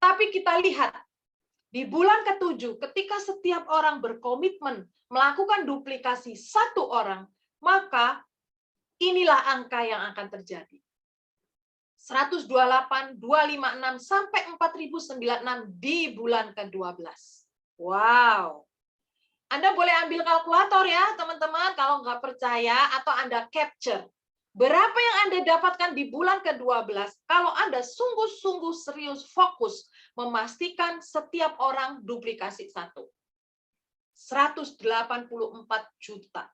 Tapi kita lihat, di bulan ke-7, ketika setiap orang berkomitmen melakukan duplikasi satu orang, maka inilah angka yang akan terjadi. 128, 256, sampai 4.096 di bulan ke-12. Wow. Anda boleh ambil kalkulator ya, teman-teman, kalau nggak percaya, atau Anda capture. Berapa yang Anda dapatkan di bulan ke-12 kalau Anda sungguh-sungguh serius fokus memastikan setiap orang duplikasi satu? 184 juta.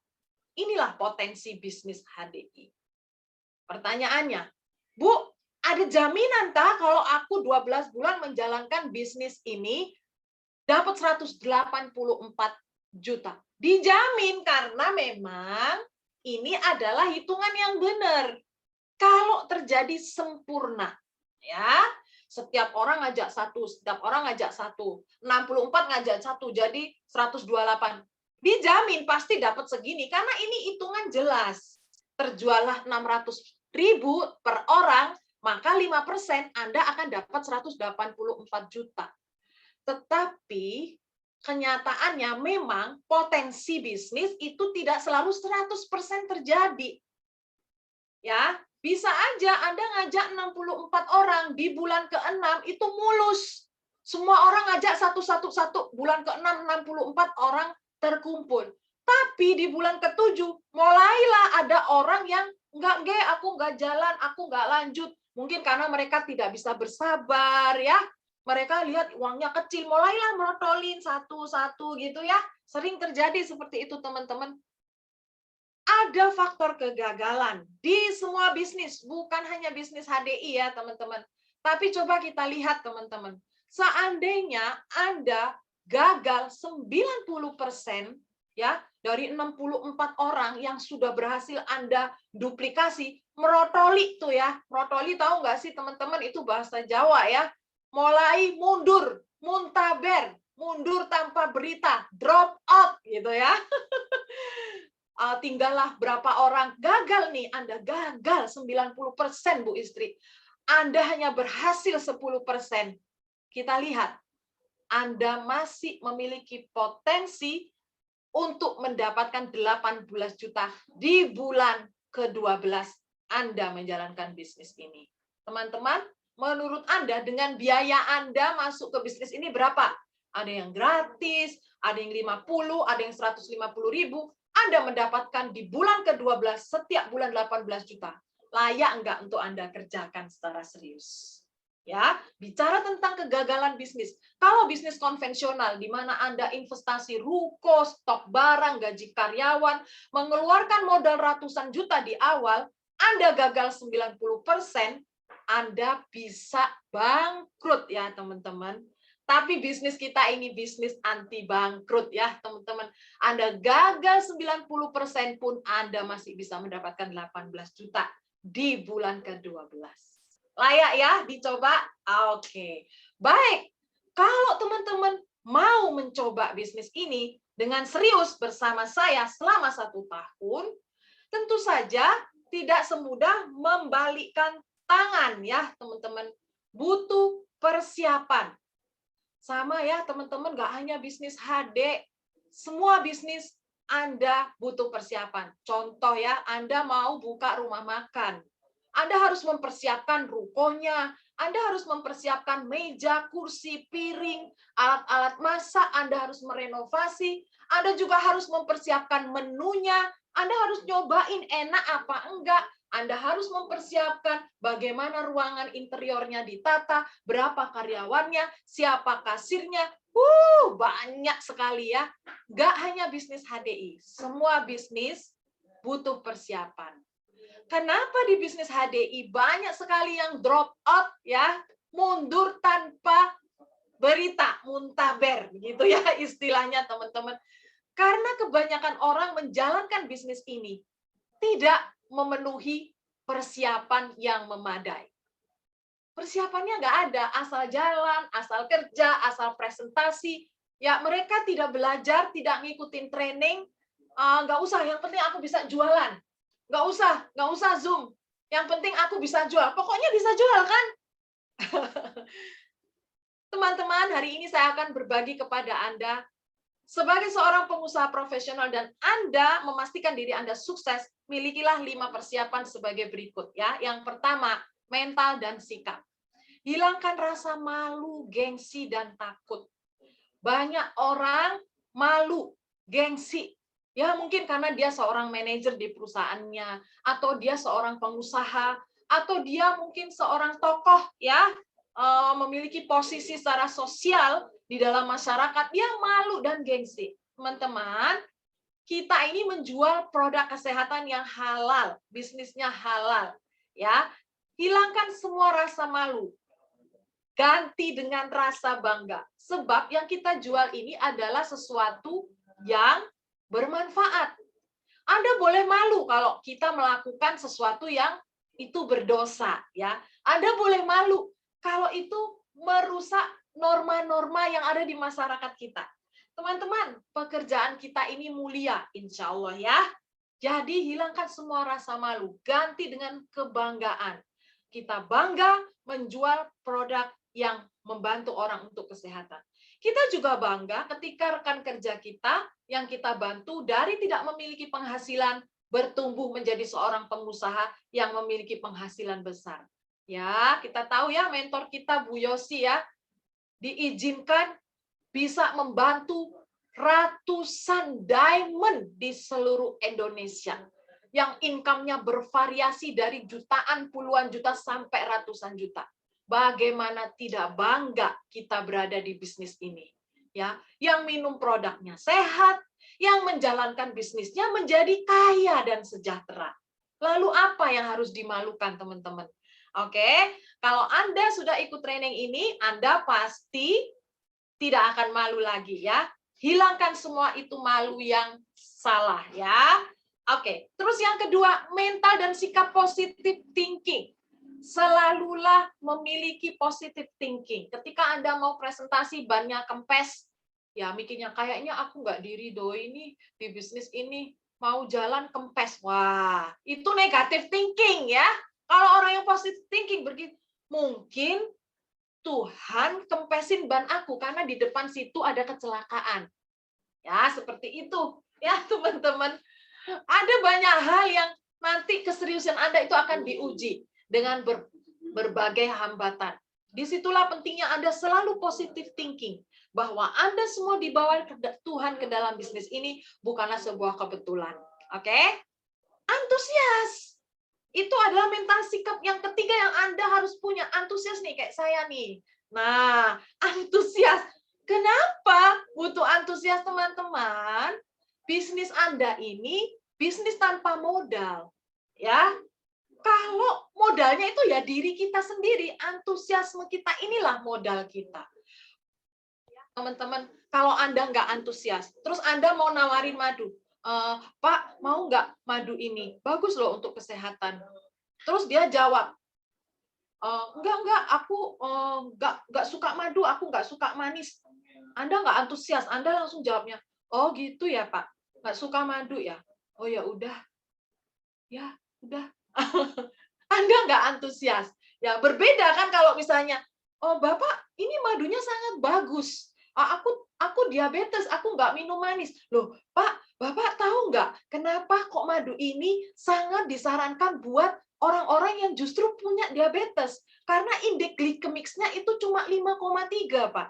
Inilah potensi bisnis HDI. Pertanyaannya, Bu, ada jaminan tak kalau aku 12 bulan menjalankan bisnis ini dapat 184 juta? Dijamin karena memang ini adalah hitungan yang benar. Kalau terjadi sempurna, ya, setiap orang ngajak satu, setiap orang ngajak satu, 64 ngajak satu, jadi 128. Dijamin pasti dapat segini, karena ini hitungan jelas. Terjuallah 600.000 per orang, maka 5% Anda akan dapat 184 juta. Tetapi kenyataannya memang potensi bisnis itu tidak selalu 100% terjadi. Ya, bisa aja Anda ngajak 64 orang di bulan ke-6 itu mulus. Semua orang ngajak satu, bulan ke-6 64 orang terkumpul. Tapi di bulan ke-7 mulailah ada orang yang enggak, aku enggak jalan, aku enggak lanjut. Mungkin karena mereka tidak bisa bersabar ya. Mereka lihat uangnya kecil, mulailah merotolin satu-satu gitu ya. Sering terjadi seperti itu teman-teman. Ada faktor kegagalan di semua bisnis, bukan hanya bisnis HDI ya teman-teman. Tapi coba kita lihat teman-teman. Seandainya Anda gagal 90% ya dari 64 orang yang sudah berhasil Anda duplikasi, merotoli tuh ya. Merotoli tahu nggak sih teman-teman, itu bahasa Jawa ya. Mulai mundur, muntaber, mundur tanpa berita, drop out gitu ya. Tinggallah berapa orang gagal nih, Anda gagal 90% Bu Istri. Anda hanya berhasil 10%. Kita lihat, Anda masih memiliki potensi untuk mendapatkan 18 juta di bulan ke-12 Anda menjalankan bisnis ini. Teman-teman, menurut Anda dengan biaya Anda masuk ke bisnis ini berapa? Ada yang gratis, ada yang 50, ada yang 150.000. Anda mendapatkan di bulan ke-12 setiap bulan 18 juta. Layak enggak untuk Anda kerjakan secara serius? Ya, bicara tentang kegagalan bisnis. Kalau bisnis konvensional di mana Anda investasi ruko, stok barang, gaji karyawan, mengeluarkan modal ratusan juta di awal, Anda gagal 90%, Anda bisa bangkrut ya, teman-teman. Tapi bisnis kita ini bisnis anti bangkrut ya, teman-teman. Anda gagal 90% pun Anda masih bisa mendapatkan 18 juta di bulan ke-12. Layak ya dicoba? Oke. Baik. Kalau teman-teman mau mencoba bisnis ini dengan serius bersama saya selama 1 tahun, tentu saja tidak semudah membalikkan tangan ya, teman-teman. Butuh persiapan. Sama ya, teman-teman, nggak hanya bisnis HD. Semua bisnis Anda butuh persiapan. Contoh ya, Anda mau buka rumah makan. Anda harus mempersiapkan rukonya, Anda harus mempersiapkan meja, kursi, piring, alat-alat masak, Anda harus merenovasi, Anda juga harus mempersiapkan menunya, Anda harus nyobain enak apa enggak, Anda harus mempersiapkan bagaimana ruangan interiornya ditata, berapa karyawannya, siapa kasirnya, banyak sekali ya. Nggak hanya bisnis HDI, semua bisnis butuh persiapan. Kenapa di bisnis HDI banyak sekali yang drop out ya, mundur tanpa berita, muntaber gitu ya istilahnya teman-teman. Karena kebanyakan orang menjalankan bisnis ini tidak memenuhi persiapan yang memadai. Persiapannya nggak ada, asal jalan, asal kerja, asal presentasi. Ya mereka tidak belajar, tidak ngikutin training, nggak usah, yang penting aku bisa jualan. Nggak usah Zoom. Yang penting aku bisa jual. Pokoknya bisa jual kan? Teman-teman, hari ini saya akan berbagi kepada Anda sebagai seorang pengusaha profesional dan Anda memastikan diri Anda sukses, milikilah 5 persiapan sebagai berikut ya. Yang pertama, mental dan sikap. Hilangkan rasa malu, gengsi dan takut. Banyak orang malu, gengsi. Ya mungkin karena dia seorang manajer di perusahaannya, atau dia seorang pengusaha, atau dia mungkin seorang tokoh ya, memiliki posisi secara sosial di dalam masyarakat, dia malu dan gengsi. Teman-teman, kita ini menjual produk kesehatan yang halal, bisnisnya halal. Ya, hilangkan semua rasa malu. Ganti dengan rasa bangga. Sebab yang kita jual ini adalah sesuatu yang bermanfaat. Anda boleh malu kalau kita melakukan sesuatu yang itu berdosa ya. Anda boleh malu kalau itu merusak norma-norma yang ada di masyarakat kita. Teman-teman, pekerjaan kita ini mulia, insya Allah ya. Jadi hilangkan semua rasa malu, ganti dengan kebanggaan. Kita bangga menjual produk yang membantu orang untuk kesehatan. Kita juga bangga ketika rekan kerja kita yang kita bantu dari tidak memiliki penghasilan bertumbuh menjadi seorang pengusaha yang memiliki penghasilan besar. Ya, kita tahu ya mentor kita Bu Yosi ya, diizinkan bisa membantu ratusan diamond di seluruh Indonesia yang income-nya bervariasi dari jutaan, puluhan juta sampai ratusan juta. Bagaimana tidak bangga kita berada di bisnis ini, ya, yang minum produknya sehat, yang menjalankan bisnisnya menjadi kaya dan sejahtera. Lalu apa yang harus dimalukan, teman-teman? Oke, kalau Anda sudah ikut training ini, Anda pasti tidak akan malu lagi ya. Hilangkan semua itu malu yang salah ya. Oke, terus yang kedua, mental dan sikap positive thinking. Selalulah memiliki positive thinking. Ketika Anda mau presentasi bannya kempes, ya mikirnya kayaknya aku nggak diridoi nih di bisnis ini, mau jalan kempes. Wah, itu negative thinking ya. Kalau orang yang positive thinking begitu, mungkin Tuhan kempesin ban aku karena di depan situ ada kecelakaan. Ya, seperti itu. Ya, teman-teman. Ada banyak hal yang nanti keseriusan Anda itu akan diuji dengan berbagai hambatan. Disitulah pentingnya Anda selalu positive thinking. Bahwa Anda semua dibawa Tuhan ke dalam bisnis ini bukanlah sebuah kebetulan. Oke? Antusias. Itu adalah mental sikap yang ketiga yang Anda harus punya. Antusias nih, kayak saya nih. Nah, antusias. Kenapa butuh antusias, teman-teman? Bisnis Anda ini bisnis tanpa modal. Ya, kalau modalnya itu ya diri kita sendiri, antusiasme kita inilah modal kita. Teman-teman, kalau Anda nggak antusias, terus Anda mau nawarin madu, Pak, mau nggak madu ini? Bagus loh untuk kesehatan. Terus dia jawab, enggak, aku nggak suka madu, aku nggak suka manis. Anda nggak antusias, Anda langsung jawabnya, oh gitu ya Pak, nggak suka madu ya? Oh ya udah. Anda nggak antusias. Ya berbeda kan kalau misalnya, oh Bapak ini madunya sangat bagus. Aku diabetes, aku nggak minum manis. Loh Pak, Bapak tahu nggak kenapa kok madu ini sangat disarankan buat orang-orang yang justru punya diabetes? Karena indeks glikemiknya itu cuma 5,3 Pak.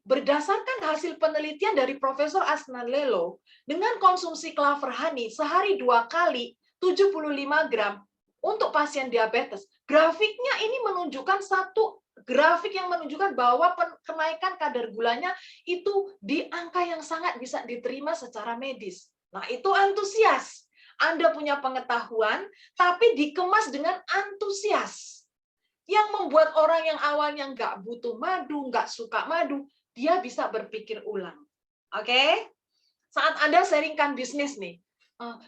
Berdasarkan hasil penelitian dari Profesor Asnan Lelo, dengan konsumsi claver honey sehari 2 kali 75 gram untuk pasien diabetes, grafiknya ini menunjukkan satu grafik yang menunjukkan bahwa kenaikan kadar gulanya itu di angka yang sangat bisa diterima secara medis. Nah, itu antusias. Anda punya pengetahuan, tapi dikemas dengan antusias. Yang membuat orang yang awalnya nggak butuh madu, nggak suka madu, dia bisa berpikir ulang. Oke? Saat Anda sharingkan bisnis nih,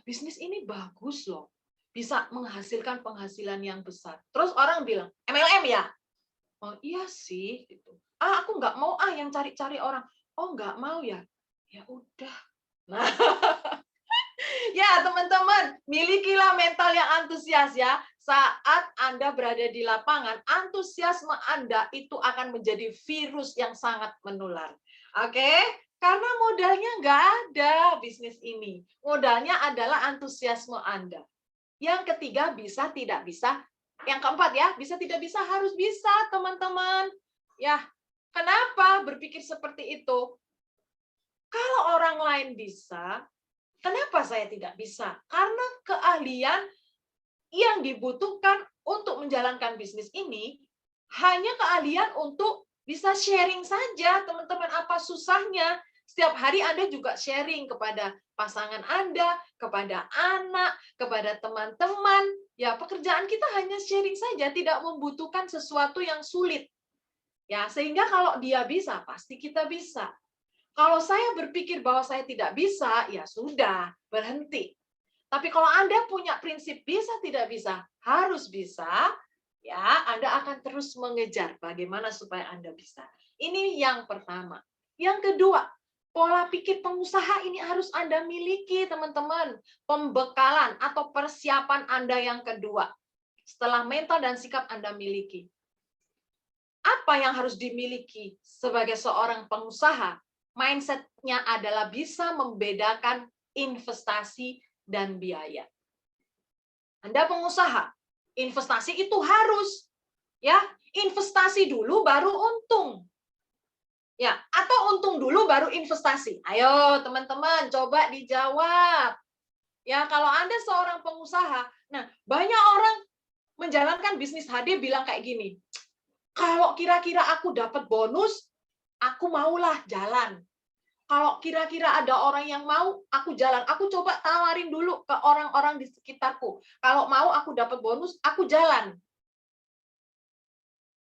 bisnis ini bagus loh, bisa menghasilkan penghasilan yang besar. Terus orang bilang, MLM ya? Oh iya sih, gitu. Aku nggak mau yang cari-cari orang. Oh nggak mau ya? Ya udah. Nah, ya teman-teman, milikilah mental yang antusias ya. Saat Anda berada di lapangan, antusiasme Anda itu akan menjadi virus yang sangat menular. Oke? Karena modalnya nggak ada bisnis ini. Modalnya adalah antusiasme Anda. Yang ketiga, bisa tidak bisa. Yang keempat ya, bisa tidak bisa, harus bisa teman-teman. Ya, kenapa berpikir seperti itu? Kalau orang lain bisa, kenapa saya tidak bisa? Karena keahlian yang dibutuhkan untuk menjalankan bisnis ini hanya keahlian untuk bisa sharing saja, teman-teman. Apa susahnya? Setiap hari Anda juga sharing kepada pasangan Anda, kepada anak, kepada teman-teman. Ya, pekerjaan kita hanya sharing saja, tidak membutuhkan sesuatu yang sulit. Ya, sehingga kalau dia bisa, pasti kita bisa. Kalau saya berpikir bahwa saya tidak bisa, ya sudah, berhenti. Tapi kalau Anda punya prinsip bisa tidak bisa, harus bisa, ya Anda akan terus mengejar bagaimana supaya Anda bisa. Ini yang pertama. Yang kedua, pola pikir pengusaha ini harus Anda miliki, teman-teman. Pembekalan atau persiapan Anda yang kedua. Setelah mental dan sikap Anda miliki. Apa yang harus dimiliki sebagai seorang pengusaha? Mindset-nya adalah bisa membedakan investasi dan biaya. Anda pengusaha, investasi itu harus, ya, investasi dulu baru untung. Ya, atau untung dulu baru investasi. Ayo teman-teman coba dijawab. Ya, kalau Anda seorang pengusaha, nah banyak orang menjalankan bisnis HD bilang kayak gini, kalau kira-kira aku dapat bonus, aku maulah jalan. Kalau kira-kira ada orang yang mau, aku jalan. Aku coba tawarin dulu ke orang-orang di sekitarku. Kalau mau aku dapat bonus, aku jalan.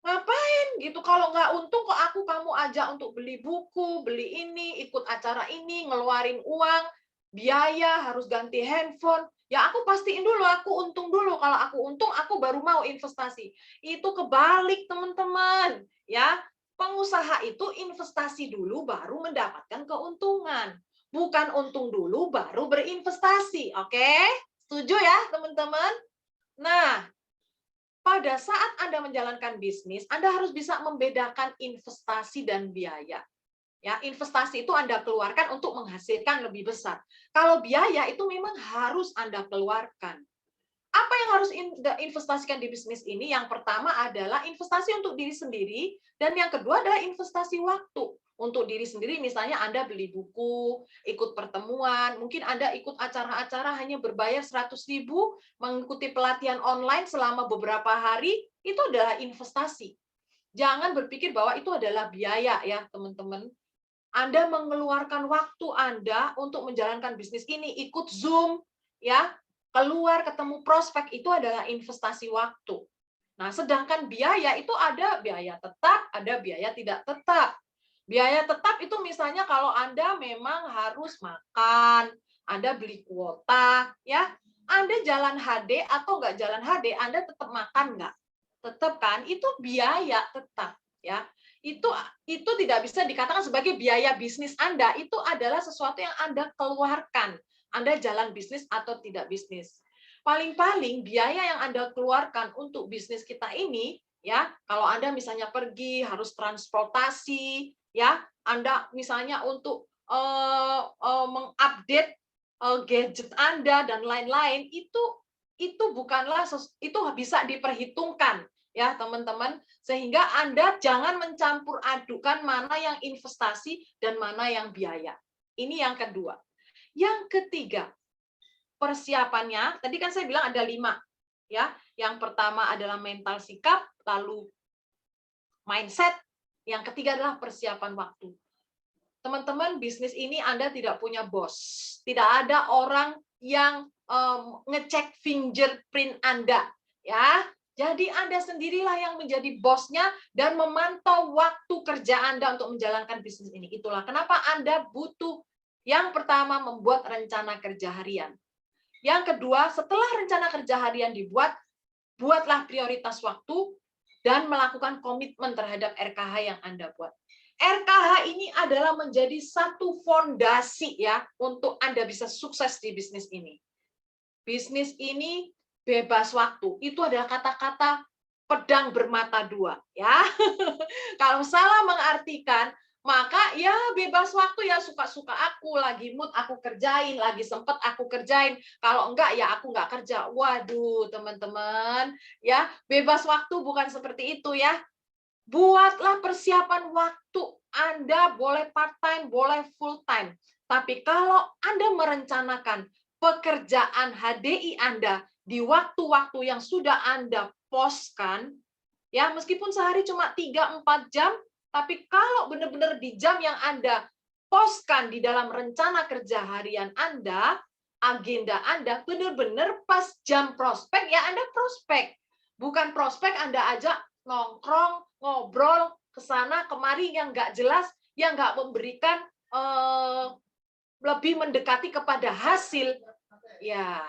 Ngapain gitu, kalau nggak untung kok kamu ajak untuk beli buku, beli ini, ikut acara ini, ngeluarin uang, biaya, harus ganti handphone. Ya aku pastiin dulu, aku untung dulu. Kalau aku untung, aku baru mau investasi. Itu kebalik, teman-teman. Ya, pengusaha itu investasi dulu baru mendapatkan keuntungan. Bukan untung dulu baru berinvestasi. Oke? Setuju ya, teman-teman? Nah, pada saat Anda menjalankan bisnis, Anda harus bisa membedakan investasi dan biaya. Ya, investasi itu Anda keluarkan untuk menghasilkan lebih besar. Kalau biaya itu memang harus Anda keluarkan. Apa yang harus investasikan di bisnis ini? Yang pertama adalah investasi untuk diri sendiri, dan yang kedua adalah investasi waktu. Untuk diri sendiri, misalnya Anda beli buku, ikut pertemuan, mungkin Anda ikut acara-acara hanya berbayar 100.000, mengikuti pelatihan online selama beberapa hari, itu adalah investasi. Jangan berpikir bahwa itu adalah biaya ya, teman-teman. Anda mengeluarkan waktu Anda untuk menjalankan bisnis ini, ikut Zoom, ya, keluar ketemu prospek, itu adalah investasi waktu. Nah, sedangkan biaya itu ada biaya tetap, ada biaya tidak tetap. Biaya tetap itu misalnya kalau Anda memang harus makan, Anda beli kuota, ya, Anda jalan HD atau nggak jalan HD, Anda tetap makan nggak? Tetap kan? Itu biaya tetap, ya. Itu tidak bisa dikatakan sebagai biaya bisnis Anda, itu adalah sesuatu yang Anda keluarkan. Anda jalan bisnis atau tidak bisnis. Paling-paling biaya yang Anda keluarkan untuk bisnis kita ini, ya, kalau Anda misalnya pergi harus transportasi, ya, Anda misalnya untuk mengupdate gadget Anda dan lain-lain, itu bukanlah itu bisa diperhitungkan ya teman-teman, sehingga Anda jangan mencampur adukan mana yang investasi dan mana yang biaya. Ini yang kedua. Yang ketiga, persiapannya, tadi kan saya bilang ada 5. Ya, yang pertama adalah mental sikap, lalu mindset, yang ketiga adalah persiapan waktu. Teman-teman, bisnis ini Anda tidak punya bos. Tidak ada orang yang ngecek fingerprint Anda, ya. Jadi Anda sendirilah yang menjadi bosnya dan memantau waktu kerja Anda untuk menjalankan bisnis ini. Itulah kenapa Anda butuh yang pertama membuat rencana kerja harian. Yang kedua, setelah rencana kerja harian dibuat, buatlah prioritas waktu dan melakukan komitmen terhadap RKH yang Anda buat. RKH ini adalah menjadi satu fondasi ya untuk Anda bisa sukses di bisnis ini. Bisnis ini bebas waktu. Itu adalah kata-kata pedang bermata dua ya. Kalau salah mengartikan, maka ya bebas waktu ya suka-suka aku, lagi mood aku kerjain, lagi sempet aku kerjain. Kalau enggak ya aku enggak kerja. Waduh, teman-teman, ya bebas waktu bukan seperti itu ya. Buatlah persiapan waktu. Anda boleh part-time, boleh full-time. Tapi kalau Anda merencanakan pekerjaan HDI Anda di waktu-waktu yang sudah Anda poskan, ya meskipun sehari cuma 3-4 jam, tapi kalau benar-benar di jam yang Anda poskan di dalam rencana kerja harian Anda, agenda Anda benar-benar pas jam prospek, ya Anda prospek. Bukan prospek Anda ajak nongkrong, ngobrol, ke sana kemari yang nggak jelas, yang nggak memberikan lebih mendekati kepada hasil. Ya,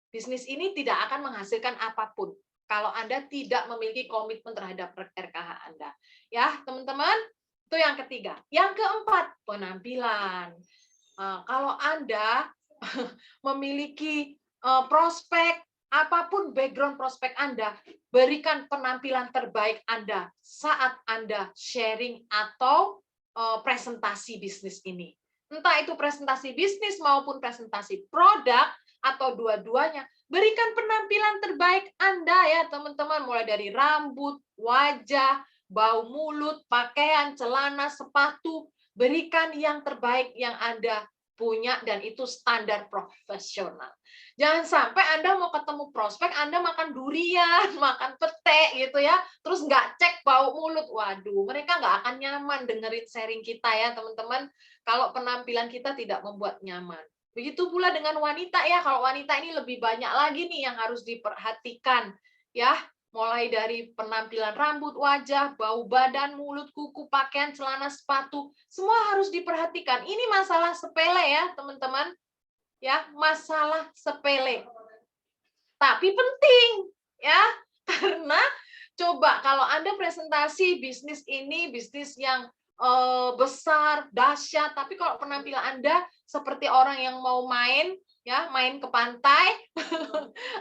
bisnis ini tidak akan menghasilkan apapun kalau Anda tidak memiliki komitmen terhadap RKH Anda. Ya, teman-teman, itu yang ketiga. Yang keempat, penampilan. Kalau Anda memiliki prospek, apapun background prospek Anda, berikan penampilan terbaik Anda saat Anda sharing atau presentasi bisnis ini. Entah itu presentasi bisnis maupun presentasi produk atau dua-duanya, berikan penampilan terbaik Anda ya teman-teman, mulai dari rambut, wajah, bau mulut, pakaian, celana, sepatu, berikan yang terbaik yang Anda punya dan itu standar profesional. Jangan sampai Anda mau ketemu prospek, Anda makan durian, makan pete gitu ya, terus nggak cek bau mulut. Waduh, mereka nggak akan nyaman dengerin sharing kita ya teman-teman, kalau penampilan kita tidak membuat nyaman. Begitu pula dengan wanita ya, kalau wanita ini lebih banyak lagi nih yang harus diperhatikan ya, mulai dari penampilan rambut, wajah, bau badan, mulut, kuku, pakaian, celana, sepatu, semua harus diperhatikan. Ini masalah sepele ya, teman-teman. Ya, masalah sepele. Tapi penting ya, karena coba kalau Anda presentasi bisnis ini, bisnis yang besar, dahsyat, tapi kalau penampilan Anda seperti orang yang mau main ya, main ke pantai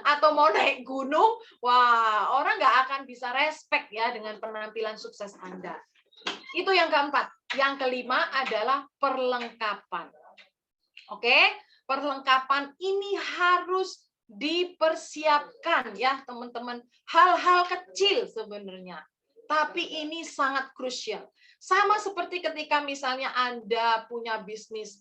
atau mau naik gunung, wah, orang nggak akan bisa respect ya dengan penampilan sukses Anda. Itu yang keempat. Yang kelima adalah perlengkapan. Oke, perlengkapan ini harus dipersiapkan ya, teman-teman. Hal-hal kecil sebenarnya, tapi ini sangat krusial. Sama seperti ketika misalnya Anda punya bisnis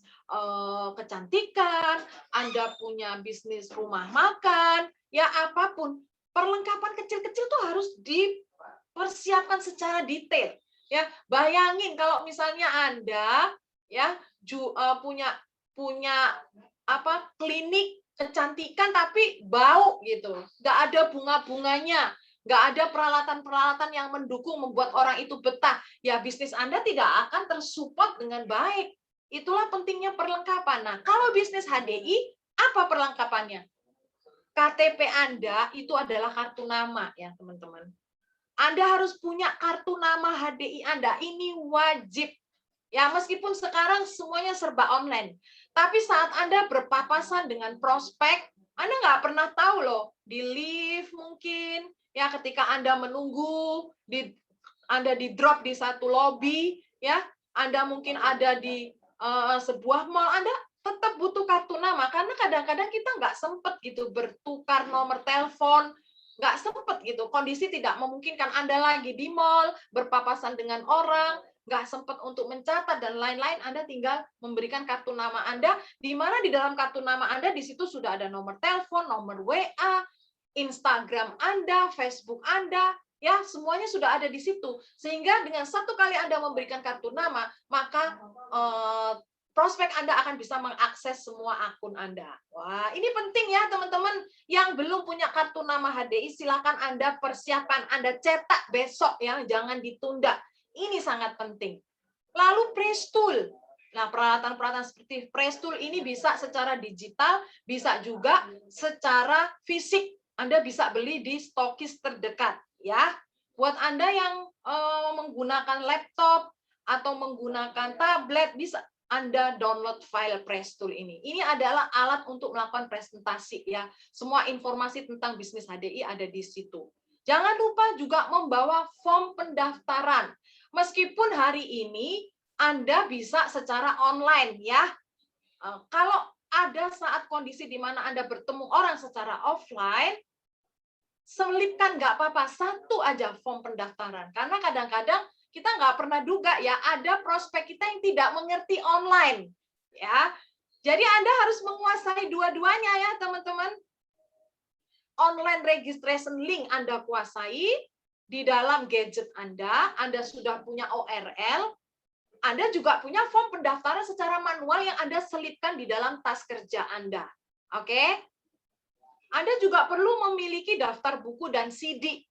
kecantikan, Anda punya bisnis rumah makan, ya apapun, perlengkapan kecil-kecil tuh harus dipersiapkan secara detail. Ya, bayangin kalau misalnya Anda ya punya klinik kecantikan tapi bau gitu, nggak ada bunga-bunganya, nggak ada peralatan-peralatan yang mendukung membuat orang itu betah, ya bisnis Anda tidak akan tersupport dengan baik. Itulah pentingnya perlengkapan. Nah, kalau bisnis HDI, apa perlengkapannya? KTP Anda itu adalah kartu nama ya teman-teman. Anda harus punya kartu nama HDI Anda, ini wajib. Ya, meskipun sekarang semuanya serba online, tapi saat Anda berpapasan dengan prospek, Anda nggak pernah tahu loh, di lift mungkin, ya ketika Anda menunggu, Anda di drop di satu lobby, ya Anda mungkin ada di sebuah mall, Anda tetap butuh kartu nama, karena kadang-kadang kita nggak sempet gitu bertukar nomor telepon, nggak sempet gitu, kondisi tidak memungkinkan, Anda lagi di mall, berpapasan dengan orang, nggak sempat untuk mencatat dan lain-lain, Anda tinggal memberikan kartu nama Anda, di mana di dalam kartu nama Anda di situ sudah ada nomor telepon, nomor WA, Instagram Anda, Facebook Anda, ya semuanya sudah ada di situ. Sehingga dengan satu kali Anda memberikan kartu nama, maka prospek Anda akan bisa mengakses semua akun Anda. Wah, ini penting ya teman-teman. Yang belum punya kartu nama HDI, silakan Anda persiapkan, Anda cetak besok ya, jangan ditunda. Ini sangat penting. Lalu Prestool. Nah, peralatan-peralatan seperti Prestool ini bisa secara digital, bisa juga secara fisik. Anda bisa beli di stokis terdekat, ya. Buat Anda yang menggunakan laptop atau menggunakan tablet, bisa Anda download file Prestool ini. Ini adalah alat untuk melakukan presentasi, ya. Semua informasi tentang bisnis HDI ada di situ. Jangan lupa juga membawa form pendaftaran. Meskipun hari ini Anda bisa secara online ya. Kalau ada saat kondisi di mana Anda bertemu orang secara offline, selipkan nggak apa-apa, satu aja form pendaftaran. Karena kadang-kadang kita nggak pernah duga ya, ada prospek kita yang tidak mengerti online. Ya, jadi Anda harus menguasai dua-duanya ya teman-teman. Online registration link Anda kuasai, di dalam gadget Anda sudah punya ORL, Anda juga punya form pendaftaran secara manual yang Anda selipkan di dalam tas kerja Anda. Oke? Anda juga perlu memiliki daftar buku dan CD.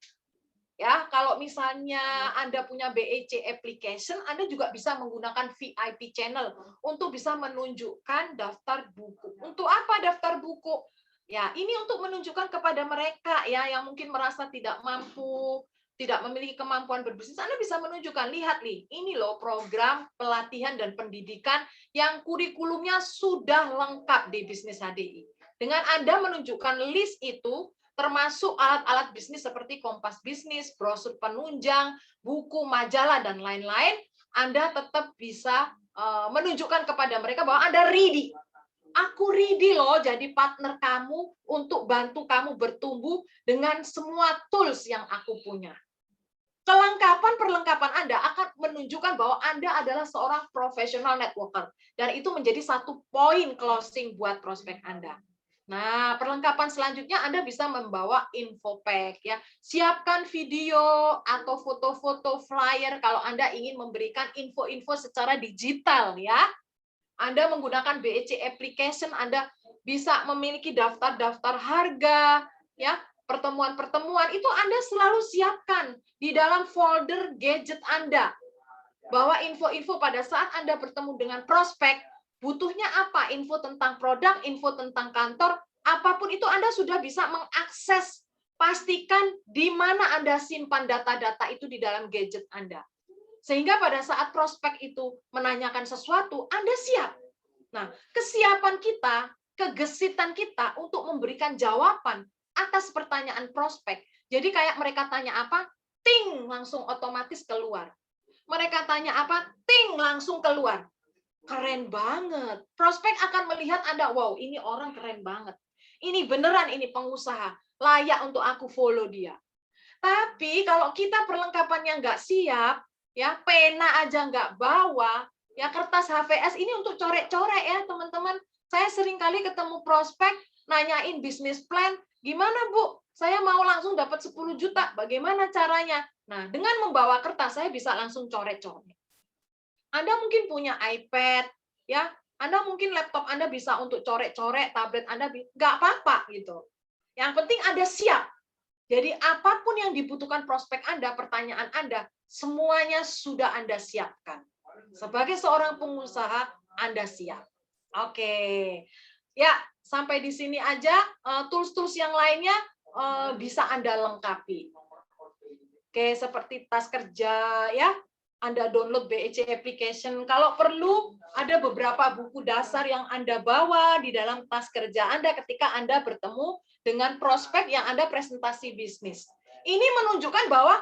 Ya, kalau misalnya Anda punya BEC application, Anda juga bisa menggunakan VIP channel untuk bisa menunjukkan daftar buku. Untuk apa daftar buku? Ya, ini untuk menunjukkan kepada mereka ya yang mungkin merasa tidak mampu, tidak memiliki kemampuan berbisnis, Anda bisa menunjukkan, lihat nih, ini loh program pelatihan dan pendidikan yang kurikulumnya sudah lengkap di bisnis HDI. Dengan Anda menunjukkan list itu, termasuk alat-alat bisnis seperti kompas bisnis, brosur penunjang, buku, majalah, dan lain-lain, Anda tetap bisa menunjukkan kepada mereka bahwa Anda ready. Aku ready loh jadi partner kamu untuk bantu kamu bertumbuh dengan semua tools yang aku punya. Perlengkapan Anda akan menunjukkan bahwa Anda adalah seorang professional networker. Dan itu menjadi satu poin closing buat prospek Anda. Nah, perlengkapan selanjutnya Anda bisa membawa info pack ya. Siapkan video atau foto-foto flyer kalau Anda ingin memberikan info-info secara digital ya. Anda menggunakan BEC application, Anda bisa memiliki daftar-daftar harga ya. Pertemuan-pertemuan itu Anda selalu siapkan di dalam folder gadget Anda. Bahwa info-info pada saat Anda bertemu dengan prospek, butuhnya apa? Info tentang produk, info tentang kantor, apapun itu Anda sudah bisa mengakses. Pastikan di mana Anda simpan data-data itu di dalam gadget Anda. Sehingga pada saat prospek itu menanyakan sesuatu, Anda siap. Nah, kesiapan kita, kegesitan kita untuk memberikan jawaban atas pertanyaan prospek. Jadi kayak mereka tanya apa, ting, langsung otomatis keluar. Mereka tanya apa, ting, langsung keluar. Keren banget. Prospek akan melihat Anda, wow, ini orang keren banget. Ini beneran, ini pengusaha. Layak untuk aku follow dia. Tapi kalau kita perlengkapannya nggak siap, ya pena aja nggak bawa, ya kertas HVS ini untuk coret-coret ya teman-teman. Saya sering kali ketemu prospek, nanyain bisnis plan, gimana Bu? Saya mau langsung dapat 10 juta, bagaimana caranya? Nah, dengan membawa kertas, saya bisa langsung coret-coret. Anda mungkin punya iPad, ya. Anda mungkin laptop Anda bisa untuk coret-coret, tablet Anda, nggak apa-apa gitu. Yang penting Anda siap. Jadi apapun yang dibutuhkan prospek Anda, pertanyaan Anda, semuanya sudah Anda siapkan. Sebagai seorang pengusaha, Anda siap. Oke. Ya, sampai di sini aja. Tools-tools yang lainnya bisa Anda lengkapi. Oke, seperti tas kerja, ya. Anda download BEC application. Kalau perlu, ada beberapa buku dasar yang Anda bawa di dalam tas kerja Anda ketika Anda bertemu dengan prospek yang Anda presentasi bisnis. Ini menunjukkan bahwa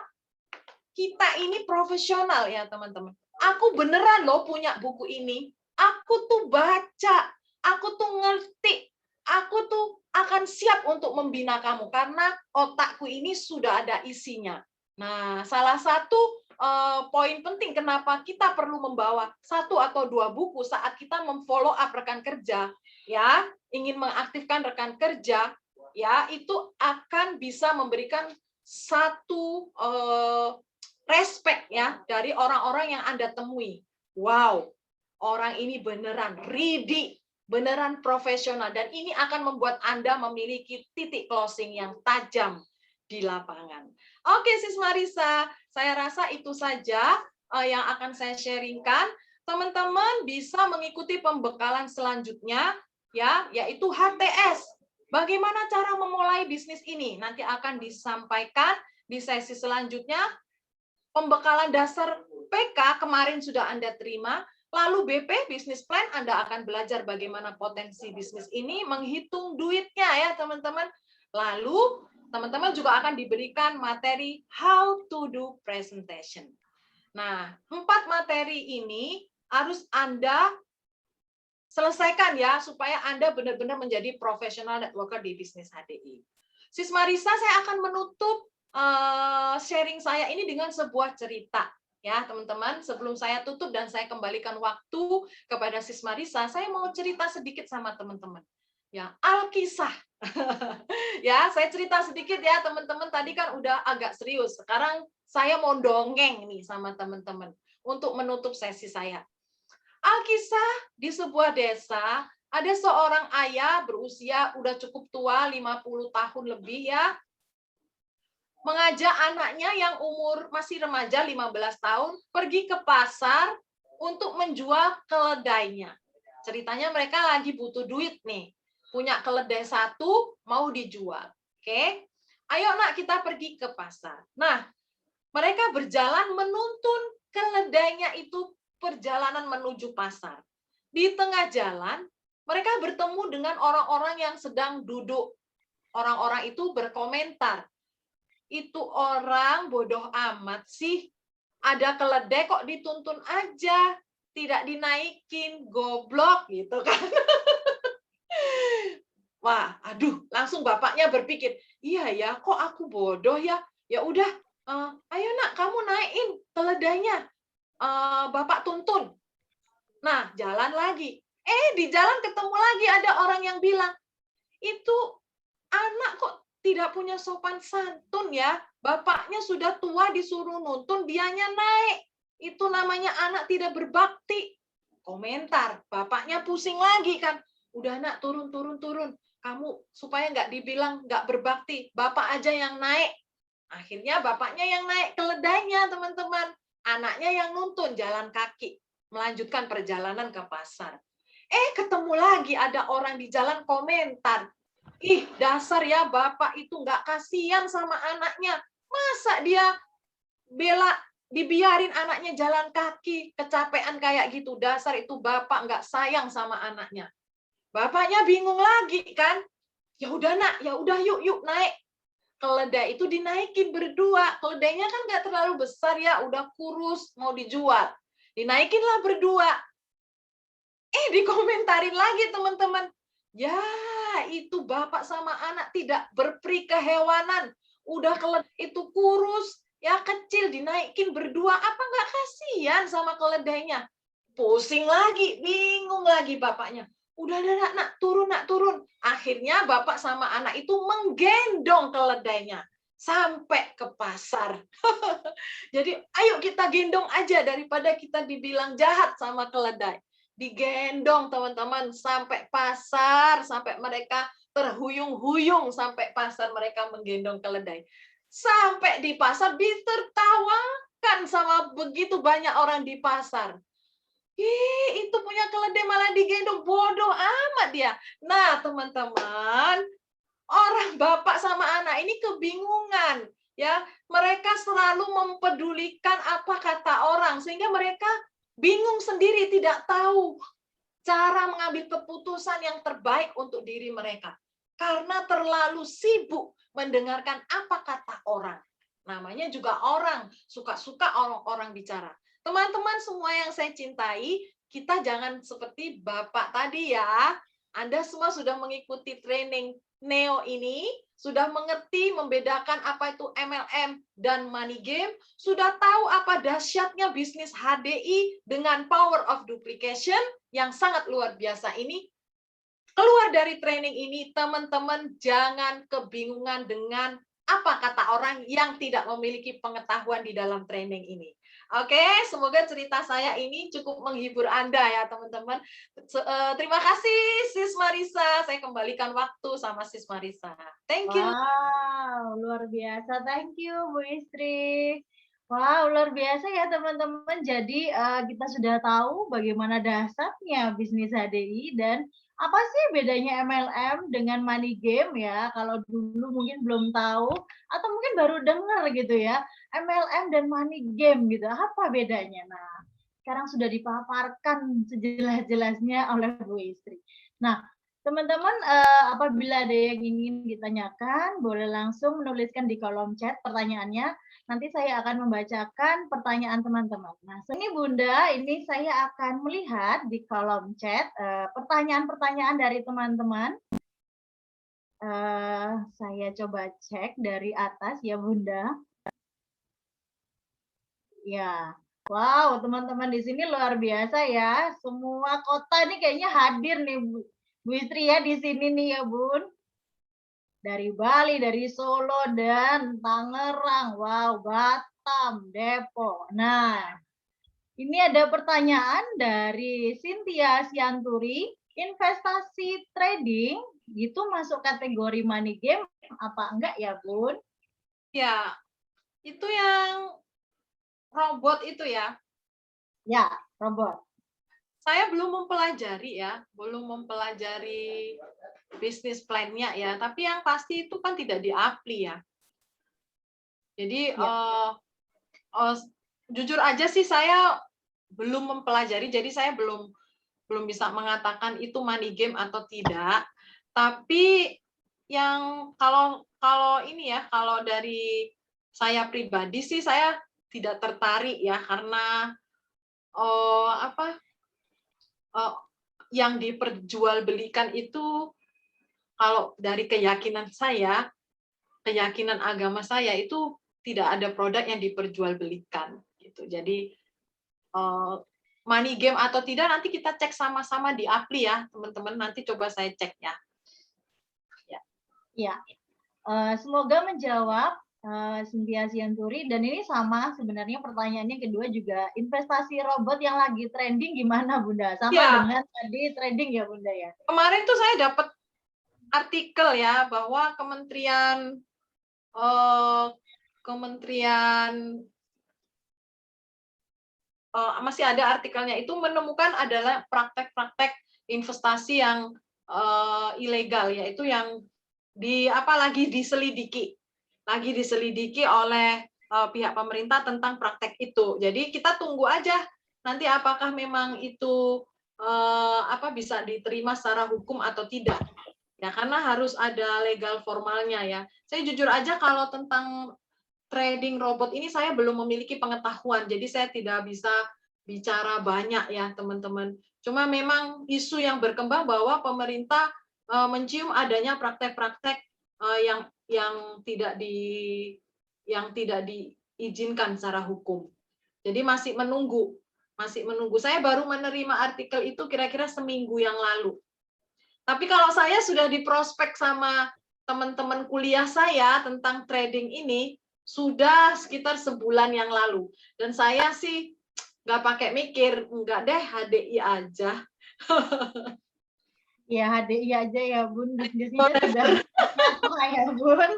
kita ini profesional ya teman-teman. Aku beneran loh punya buku ini. Aku tuh baca, aku tuh ngerti, aku tuh akan siap untuk membina kamu karena otakku ini sudah ada isinya. Nah, salah satu poin penting kenapa kita perlu membawa 1 atau 2 buku saat kita memfollow up rekan kerja, ya, ingin mengaktifkan rekan kerja, ya, itu akan bisa memberikan satu respect ya dari orang-orang yang Anda temui. Wow, orang ini beneran ready, beneran profesional, dan ini akan membuat Anda memiliki titik closing yang tajam di lapangan. Oke, Sis Marisa, saya rasa itu saja yang akan saya sharingkan. Teman-teman bisa mengikuti pembekalan selanjutnya, ya, yaitu HTS. Bagaimana cara memulai bisnis ini? Nanti akan disampaikan di sesi selanjutnya. Pembekalan dasar PK kemarin sudah Anda terima. Lalu BP, Business Plan, Anda akan belajar bagaimana potensi bisnis ini, menghitung duitnya ya teman-teman. Lalu teman-teman juga akan diberikan materi how to do presentation. Nah, 4 materi ini harus Anda selesaikan ya, supaya Anda benar-benar menjadi profesional networker di bisnis HDI. Sis Marisa, saya akan menutup sharing saya ini dengan sebuah cerita. Ya, teman-teman, sebelum saya tutup dan saya kembalikan waktu kepada Sis Marisa, saya mau cerita sedikit sama teman-teman. Ya, Alkisah. Ya, saya cerita sedikit ya, teman-teman. Tadi kan udah agak serius. Sekarang saya mau dongeng nih sama teman-teman untuk menutup sesi saya. Alkisah di sebuah desa, ada seorang ayah berusia udah cukup tua, 50 tahun lebih ya, mengajak anaknya yang umur masih remaja 15 tahun pergi ke pasar untuk menjual keledainya. Ceritanya mereka lagi butuh duit nih. Punya keledai 1 mau dijual. Oke. Ayo nak kita pergi ke pasar. Nah, mereka berjalan menuntun keledainya itu perjalanan menuju pasar. Di tengah jalan, mereka bertemu dengan orang-orang yang sedang duduk. orang-orang itu berkomentar, itu orang bodoh amat sih, ada keledai kok dituntun aja, tidak dinaikin, goblok gitu kan. Wah, aduh, langsung bapaknya berpikir, iya ya, kok aku bodoh ya? Ya udah, ayo nak, kamu naikin keledainya, bapak tuntun. Nah, jalan lagi. Di jalan ketemu lagi ada orang yang bilang, itu anak kok tidak punya sopan santun ya. Bapaknya sudah tua disuruh nuntun, dianya naik. Itu namanya anak tidak berbakti. Komentar, bapaknya pusing lagi kan. Udah nak, turun, turun, turun. Kamu supaya nggak dibilang nggak berbakti, bapak aja yang naik. Akhirnya bapaknya yang naik keledainya, teman-teman. Anaknya yang nuntun jalan kaki, melanjutkan perjalanan ke pasar. Ketemu lagi ada orang di jalan komentar. Ih, dasar ya bapak itu nggak kasihan sama anaknya. Masa dia dibiarin anaknya jalan kaki, kecapean kayak gitu. Dasar itu bapak nggak sayang sama anaknya. Bapaknya bingung lagi kan. Ya udah nak, ya udah yuk naik. Keledai itu dinaikin berdua. Keledainya kan nggak terlalu besar ya, udah kurus, mau dijual. Dinaikinlah berdua. Dikomentarin lagi teman-teman. Ya, itu bapak sama anak tidak berperi kehewanan. Udah keledai itu kurus, ya kecil, dinaikin berdua. Apa nggak kasihan sama keledainya? Pusing lagi, bingung lagi bapaknya. Udah nak, turun nak, turun. Akhirnya bapak sama anak itu menggendong keledainya sampai ke pasar. Jadi ayo kita gendong aja daripada kita dibilang jahat sama keledai. Digendong teman-teman sampai pasar, sampai mereka terhuyung-huyung sampai pasar mereka menggendong keledai. Sampai di pasar ditertawakan sama begitu banyak orang di pasar. Itu punya keledai malah digendong, bodoh amat dia. Nah, teman-teman, orang bapak sama anak ini kebingungan, ya. Mereka selalu mempedulikan apa kata orang sehingga mereka bingung sendiri, tidak tahu cara mengambil keputusan yang terbaik untuk diri mereka. Karena terlalu sibuk mendengarkan apa kata orang. Namanya juga orang, suka-suka orang-orang bicara. Teman-teman semua yang saya cintai, kita jangan seperti Bapak tadi ya. Anda semua sudah mengikuti training Neo ini, sudah mengerti membedakan apa itu MLM dan money game, sudah tahu apa dahsyatnya bisnis HDI dengan power of duplication yang sangat luar biasa ini. Keluar dari training ini, teman-teman jangan kebingungan dengan apa kata orang yang tidak memiliki pengetahuan di dalam training ini. Oke, semoga cerita saya ini cukup menghibur Anda ya, teman-teman. Terima kasih, Sis Marisa. Saya kembalikan waktu sama Sis Marisa. Thank you. Wow, luar biasa. Thank you, Bu Istri. Wow, luar biasa ya, teman-teman. Jadi, kita sudah tahu bagaimana dasarnya bisnis HDI dan apa sih bedanya MLM dengan money game ya. Kalau dulu mungkin belum tahu atau mungkin baru dengar gitu ya. MLM dan money game gitu. Apa bedanya? Nah, sekarang sudah dipaparkan sejelas-jelasnya oleh Bu Istri. Nah, teman-teman, apabila ada yang ingin ditanyakan, boleh langsung menuliskan di kolom chat pertanyaannya. Nanti saya akan membacakan pertanyaan teman-teman. Nah, ini Bunda, ini saya akan melihat di kolom chat pertanyaan-pertanyaan dari teman-teman. Saya coba cek dari atas ya Bunda. Ya, wow, teman-teman di sini luar biasa ya. Semua kota ini kayaknya hadir nih Bu Istri ya di sini nih ya Bun. Dari Bali, dari Solo, dan Tangerang. Wow, Batam, Depok. Nah, ini ada pertanyaan dari Cynthia Sianturi. Investasi trading itu masuk kategori money game apa enggak ya, Bun? Ya, itu yang robot itu ya. Ya, robot. Saya belum mempelajari ya, belum mempelajari bisnis plan-nya ya, tapi yang pasti itu kan tidak diapli ya. Jadi Ya. Jujur aja sih saya belum mempelajari, jadi saya belum bisa mengatakan itu money game atau tidak. Tapi yang kalau ini ya, kalau dari saya pribadi sih saya tidak tertarik ya, karena apa yang diperjualbelikan itu, kalau dari keyakinan saya, keyakinan agama saya itu tidak ada produk yang diperjualbelikan gitu. Jadi money game atau tidak nanti kita cek sama-sama di Apli ya, teman-teman. Nanti coba saya cek ya. Ya, semoga menjawab Cynthia Sianturi. Dan ini sama sebenarnya pertanyaannya kedua juga, investasi robot yang lagi trending gimana Bunda? Sama Ya. dengan tadi trending ya Bunda ya? Kemarin tuh saya dapat artikel ya, bahwa Kementerian masih ada artikelnya, itu menemukan adalah praktek-praktek investasi yang ilegal, yaitu yang lagi diselidiki oleh pihak pemerintah tentang praktek itu. Jadi kita tunggu aja nanti apakah memang itu bisa diterima secara hukum atau tidak. Ya, karena harus ada legal formalnya ya. Saya jujur aja kalau tentang trading robot ini saya belum memiliki pengetahuan, jadi saya tidak bisa bicara banyak ya teman-teman. Cuma memang isu yang berkembang bahwa pemerintah mencium adanya praktek-praktek yang tidak diizinkan secara hukum. Jadi masih menunggu. Saya baru menerima artikel itu kira-kira seminggu yang lalu. Tapi kalau saya sudah diprospek sama teman-teman kuliah saya tentang trading ini, sudah sekitar sebulan yang lalu. Dan saya sih nggak pakai mikir, enggak deh, HDI aja. Ya, HDI aja ya Bun, bisnisnya sudah nyata ya Bun.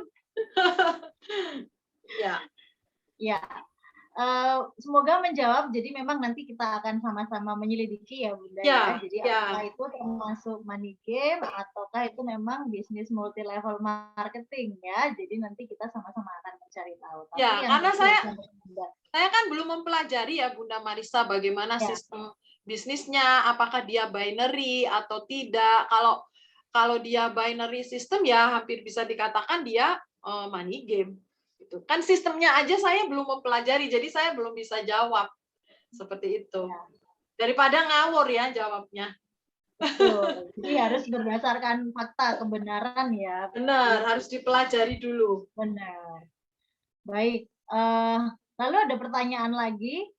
Ya. Ya, semoga menjawab. Jadi memang nanti kita akan sama-sama menyelidiki ya Bunda ya. Jadi apakah itu termasuk money game ataukah itu memang bisnis multi level marketing ya. Jadi nanti kita sama-sama akan mencari tahu. Tapi ya, karena saya kan belum mempelajari ya Bunda Marisa bagaimana sistem bisnisnya, apakah dia binary atau tidak. Kalau dia binary system ya hampir bisa dikatakan dia money game. Kan sistemnya aja saya belum mempelajari, jadi saya belum bisa jawab seperti itu. Daripada ngawur ya jawabnya. Betul. Jadi harus berdasarkan fakta kebenaran ya. Benar, harus dipelajari dulu. Benar. Baik. Lalu ada pertanyaan lagi,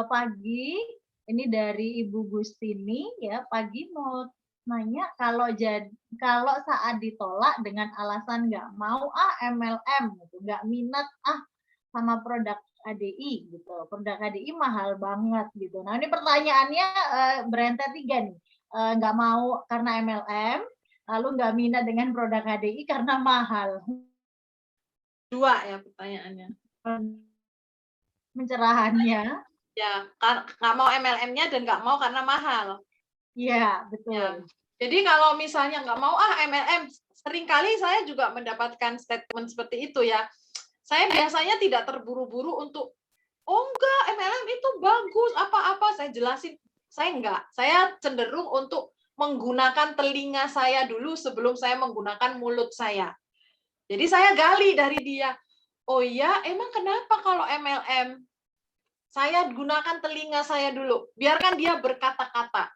Pagi. Ini dari Ibu Gustini ya. Pagi mau nanya, kalau saat ditolak dengan alasan nggak mau MLM gitu, nggak minat sama produk HDI gitu, produk HDI mahal banget gitu. Nah ini pertanyaannya berentet 3 nih, nggak mau karena MLM, lalu nggak minat dengan produk HDI karena mahal. 2 ya pertanyaannya. Pencerahannya. Ya, nggak mau MLM-nya dan nggak mau karena mahal. Iya, betul. Ya. Jadi kalau misalnya nggak mau MLM, seringkali saya juga mendapatkan statement seperti itu ya. Saya biasanya tidak terburu-buru untuk, oh enggak, MLM itu bagus, apa-apa, saya jelasin. Saya enggak, saya cenderung untuk menggunakan telinga saya dulu sebelum saya menggunakan mulut saya. Jadi saya gali dari dia, oh iya, emang kenapa kalau MLM? Saya gunakan telinga saya dulu, biarkan dia berkata-kata.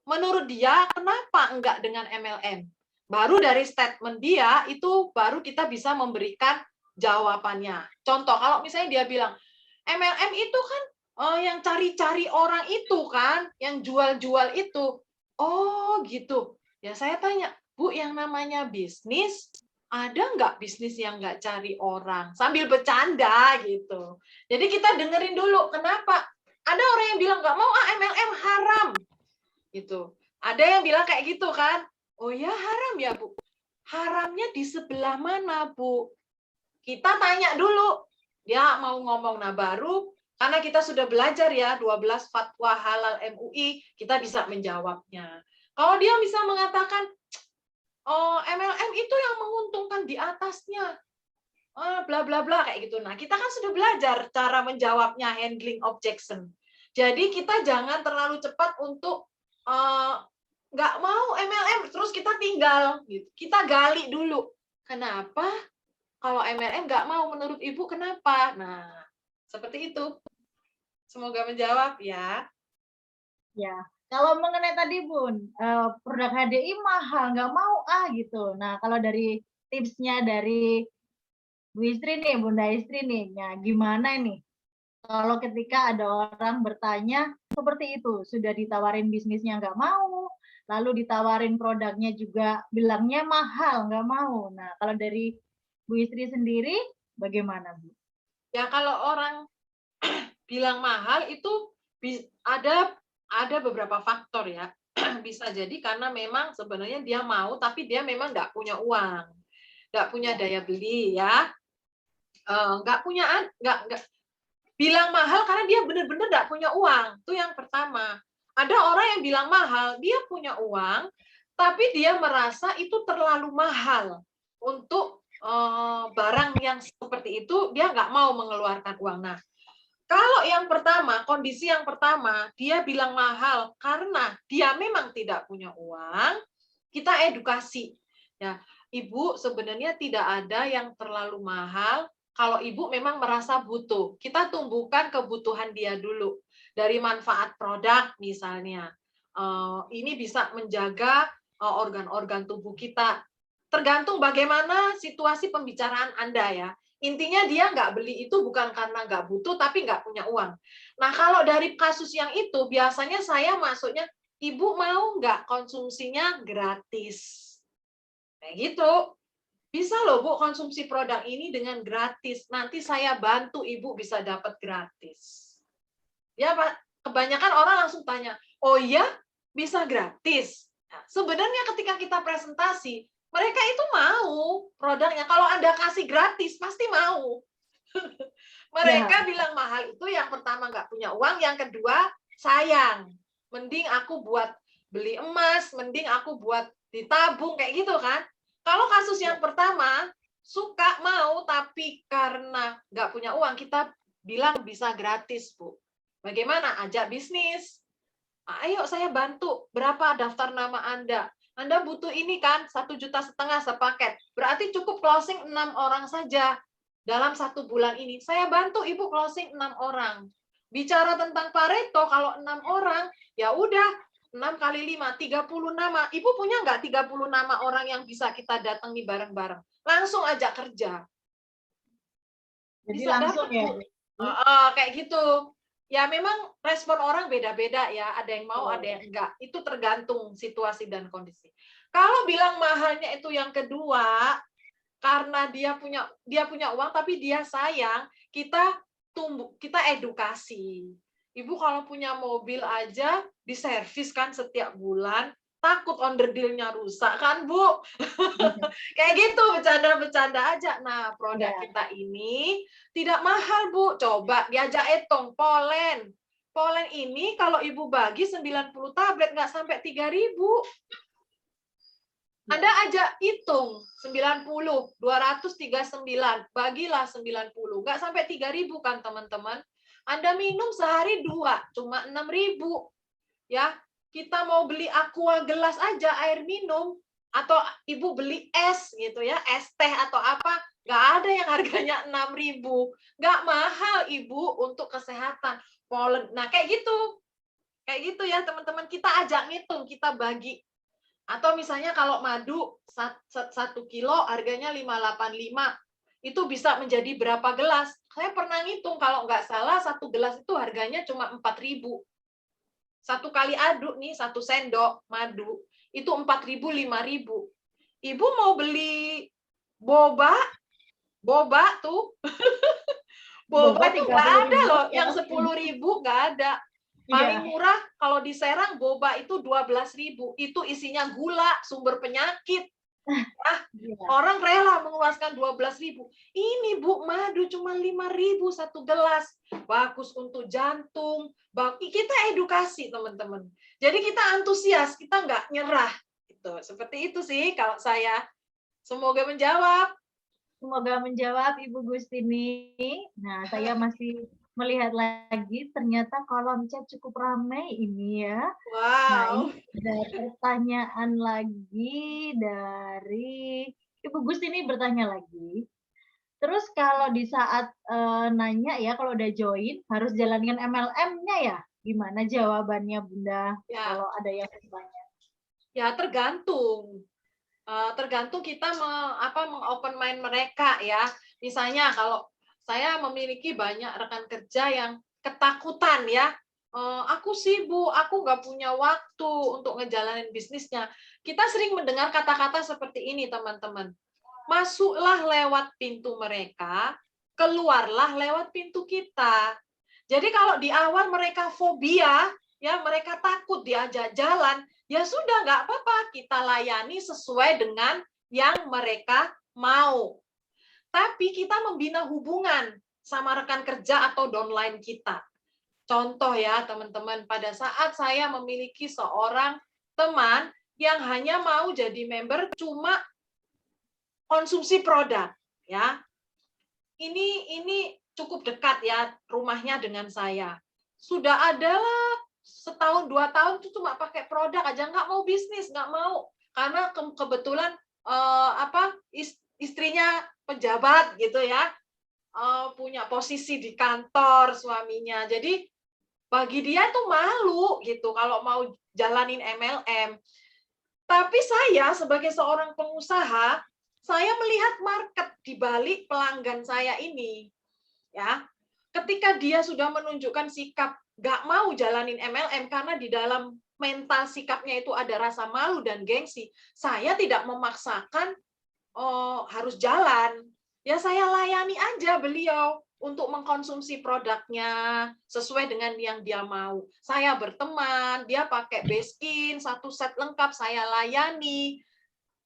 Menurut dia, kenapa enggak dengan MLM? Baru dari statement dia, itu baru kita bisa memberikan jawabannya. Contoh, kalau misalnya dia bilang, MLM itu kan yang cari-cari orang itu kan, yang jual-jual itu. Oh gitu. Ya saya tanya, Bu, yang namanya bisnis, ada nggak bisnis yang nggak cari orang? Sambil bercanda gitu. Jadi kita dengerin dulu, kenapa? Ada orang yang bilang nggak mau MLM haram. Gitu. Ada yang bilang kayak gitu kan? Oh ya haram ya Bu. Haramnya di sebelah mana Bu? Kita tanya dulu. Dia mau ngomong, nah baru karena kita sudah belajar ya 12 fatwa halal MUI, kita bisa menjawabnya. Kalau dia bisa mengatakan, oh MLM itu yang menguntungkan di atasnya, bla bla bla kayak gitu. Nah kita kan sudah belajar cara menjawabnya, handling objection. Jadi kita jangan terlalu cepat untuk nggak mau MLM terus kita tinggal. Gitu. Kita gali dulu. Kenapa kalau MLM nggak mau menurut Ibu kenapa? Nah, seperti itu. Semoga menjawab ya. Ya, kalau mengenai tadi Bun, produk HDI mahal, nggak mau gitu. Nah, kalau dari tipsnya dari Bu Istri nih, Bunda Istri nih, ya gimana nih? Kalau ketika ada orang bertanya seperti itu, sudah ditawarin bisnisnya nggak mau, lalu ditawarin produknya juga bilangnya mahal, nggak mau. Nah, kalau dari Bu Istri sendiri, bagaimana Bu? Ya kalau orang bilang mahal itu ada beberapa faktor ya. Bisa jadi karena memang sebenarnya dia mau tapi dia memang nggak punya uang, nggak punya daya beli ya. Nggak punya nggak bilang mahal karena dia benar-benar nggak punya uang. Itu yang pertama. Ada orang yang bilang mahal, dia punya uang, tapi dia merasa itu terlalu mahal untuk barang yang seperti itu, dia nggak mau mengeluarkan uang. Nah, kalau yang pertama, kondisi yang pertama, dia bilang mahal karena dia memang tidak punya uang, kita edukasi. Ya, Ibu sebenarnya tidak ada yang terlalu mahal kalau Ibu memang merasa butuh. Kita tumbuhkan kebutuhan dia dulu. Dari manfaat produk misalnya. Ini bisa menjaga organ-organ tubuh kita. Tergantung bagaimana situasi pembicaraan Anda ya. Intinya dia nggak beli itu bukan karena nggak butuh, tapi nggak punya uang. Nah, kalau dari kasus yang itu, biasanya saya masuknya, Ibu mau nggak konsumsinya gratis? Kayak gitu. Bisa loh, Bu, konsumsi produk ini dengan gratis. Nanti saya bantu Ibu bisa dapat gratis. Ya, Pak. Kebanyakan orang langsung tanya, oh iya, bisa gratis? Nah, sebenarnya ketika kita presentasi, mereka itu mau produknya. Kalau Anda kasih gratis, pasti mau. Mereka Ya, bilang mahal itu yang pertama nggak punya uang, yang kedua sayang. Mending aku buat beli emas, mending aku buat ditabung, kayak gitu kan. Kalau kasus yang pertama, suka mau, tapi karena nggak punya uang, kita bilang bisa gratis, Bu. Bagaimana? Ajak bisnis. Ayo saya bantu. Berapa daftar nama Anda? Anda butuh ini kan, 1,5 juta sepaket. Berarti cukup closing 6 orang saja dalam 1 bulan ini. Saya bantu Ibu closing 6 orang. Bicara tentang Pareto, kalau 6 orang, ya udah 6 kali 5, 30 nama. Ibu punya nggak 30 nama orang yang bisa kita datangi bareng-bareng? Langsung ajak kerja. jadi Bisa langsung dapat, ya Bu. Bu. Kayak gitu. Ya memang respon orang beda-beda ya, ada yang mau, ada Oh, yang enggak. Itu tergantung situasi dan kondisi. Kalau bilang mahalnya itu yang kedua, karena dia punya uang tapi dia sayang, kita edukasi. Ibu kalau punya mobil aja diservis kan setiap bulan, takut onderdilnya rusak kan, Bu? Kayak gitu, bercanda-bercanda aja. Nah, produk ya. kita ini tidak mahal, Bu. Coba diajak hitung polen. Polen ini kalau Ibu bagi 90 tablet nggak sampai 3.000. Anda Ya. ajak hitung 90, 239, bagilah 90. Nggak sampai 3.000 kan teman-teman. Anda minum sehari 2, cuma 6.000. Ya, kita mau beli aqua gelas aja air minum, atau Ibu beli es gitu ya, es teh atau apa, nggak ada yang harganya 6.000. Nggak mahal Ibu untuk kesehatan. Polen. Nah, kayak gitu. Kayak gitu ya teman-teman, kita ajak ngitung, kita bagi. Atau misalnya kalau madu 1 kilo harganya 585, itu bisa menjadi berapa gelas? Saya pernah ngitung, kalau nggak salah 1 gelas itu harganya cuma 4.000. 1 kali aduk nih, 1 sendok madu, itu 4.000, 5.000. Ibu mau beli boba, boba tuh, Boba boba tuh tiga nggak puluh ada ribu loh, ya. yang 10.000 nggak ada. Paling Iya. murah kalau di Serang boba itu 12.000. Itu isinya gula, sumber penyakit. Ah, Iya. orang rela mengeluarkan 12.000. Ini Bu, madu cuma 5.000 1 gelas. Bagus untuk jantung. Kita edukasi teman-teman. Jadi kita antusias, kita nggak nyerah. Gitu. Seperti itu sih kalau saya. Semoga menjawab. Semoga menjawab Ibu Gustini. Nah, saya masih melihat lagi, ternyata kolom chat cukup ramai ini ya. Nah, Wow. ini ada pertanyaan lagi dari Ibu Gus ini bertanya lagi, terus kalau di saat, nanya ya, kalau udah join harus jalankan MLM-nya ya? Gimana jawabannya Bunda Ya, kalau ada yang bertanya? ya tergantung. Tergantung kita mengopen mind mereka ya. Misalnya kalau saya memiliki banyak rekan kerja yang ketakutan ya, aku sibuk, aku nggak punya waktu untuk ngejalanin bisnisnya. Kita sering mendengar kata-kata seperti ini, teman-teman. Masuklah lewat pintu mereka, keluarlah lewat pintu kita. Jadi kalau di awal mereka fobia, ya mereka takut diajak jalan, ya sudah nggak apa-apa, kita layani sesuai dengan yang mereka mau. Tapi kita membina hubungan sama rekan kerja atau downline kita. Contoh ya teman-teman, pada saat saya memiliki seorang teman yang hanya mau jadi member cuma konsumsi produk, ya. Ini cukup dekat ya rumahnya dengan saya. Sudah adalah setahun 2 tahun itu cuma pakai produk aja, nggak mau bisnis, nggak mau, karena kebetulan istrinya pejabat gitu ya, punya posisi di kantor suaminya, jadi bagi dia tuh malu gitu kalau mau jalanin MLM. Tapi saya sebagai seorang pengusaha, saya melihat market di balik pelanggan saya ini. Ya, ketika dia sudah menunjukkan sikap nggak mau jalanin MLM karena di dalam mental sikapnya itu ada rasa malu dan gengsi, saya tidak memaksakan harus jalan. Ya saya layani aja beliau untuk mengkonsumsi produknya sesuai dengan yang dia mau. Saya berteman, dia pakai Baskin, satu set lengkap saya layani.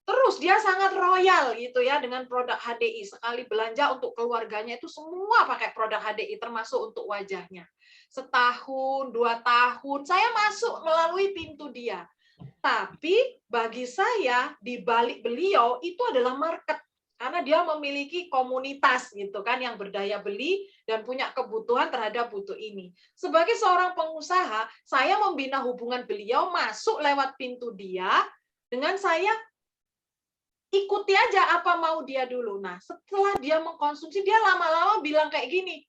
Terus dia sangat royal gitu ya dengan produk HDI. Sekali belanja untuk keluarganya itu semua pakai produk HDI termasuk untuk wajahnya. Setahun, 2 tahun, saya masuk melalui pintu dia. Tapi bagi saya di balik beliau itu adalah market, karena dia memiliki komunitas gitu kan yang berdaya beli dan punya kebutuhan terhadap butuh ini. Sebagai seorang pengusaha, saya membina hubungan beliau masuk lewat pintu dia dengan saya ikuti aja apa mau dia dulu. Nah, setelah dia mengkonsumsi, dia lama-lama bilang kayak gini,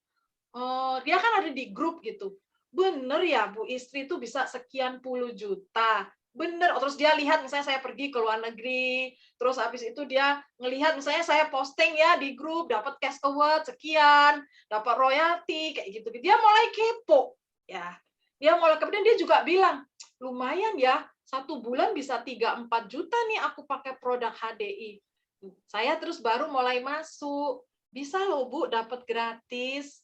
dia kan ada di grup gitu. Bener ya Bu, istri itu bisa sekian puluh juta. Bener. Terus dia lihat misalnya saya pergi ke luar negeri, terus habis itu dia ngelihat misalnya saya posting ya di grup, dapat cash award sekian, dapat royalti, kayak gitu. Dia mulai kepo. Ya, dia mulai, kemudian dia juga bilang, lumayan ya, 1 bulan bisa 3-4 juta nih aku pakai produk HDI. Saya terus baru mulai masuk, bisa loh Bu dapat gratis.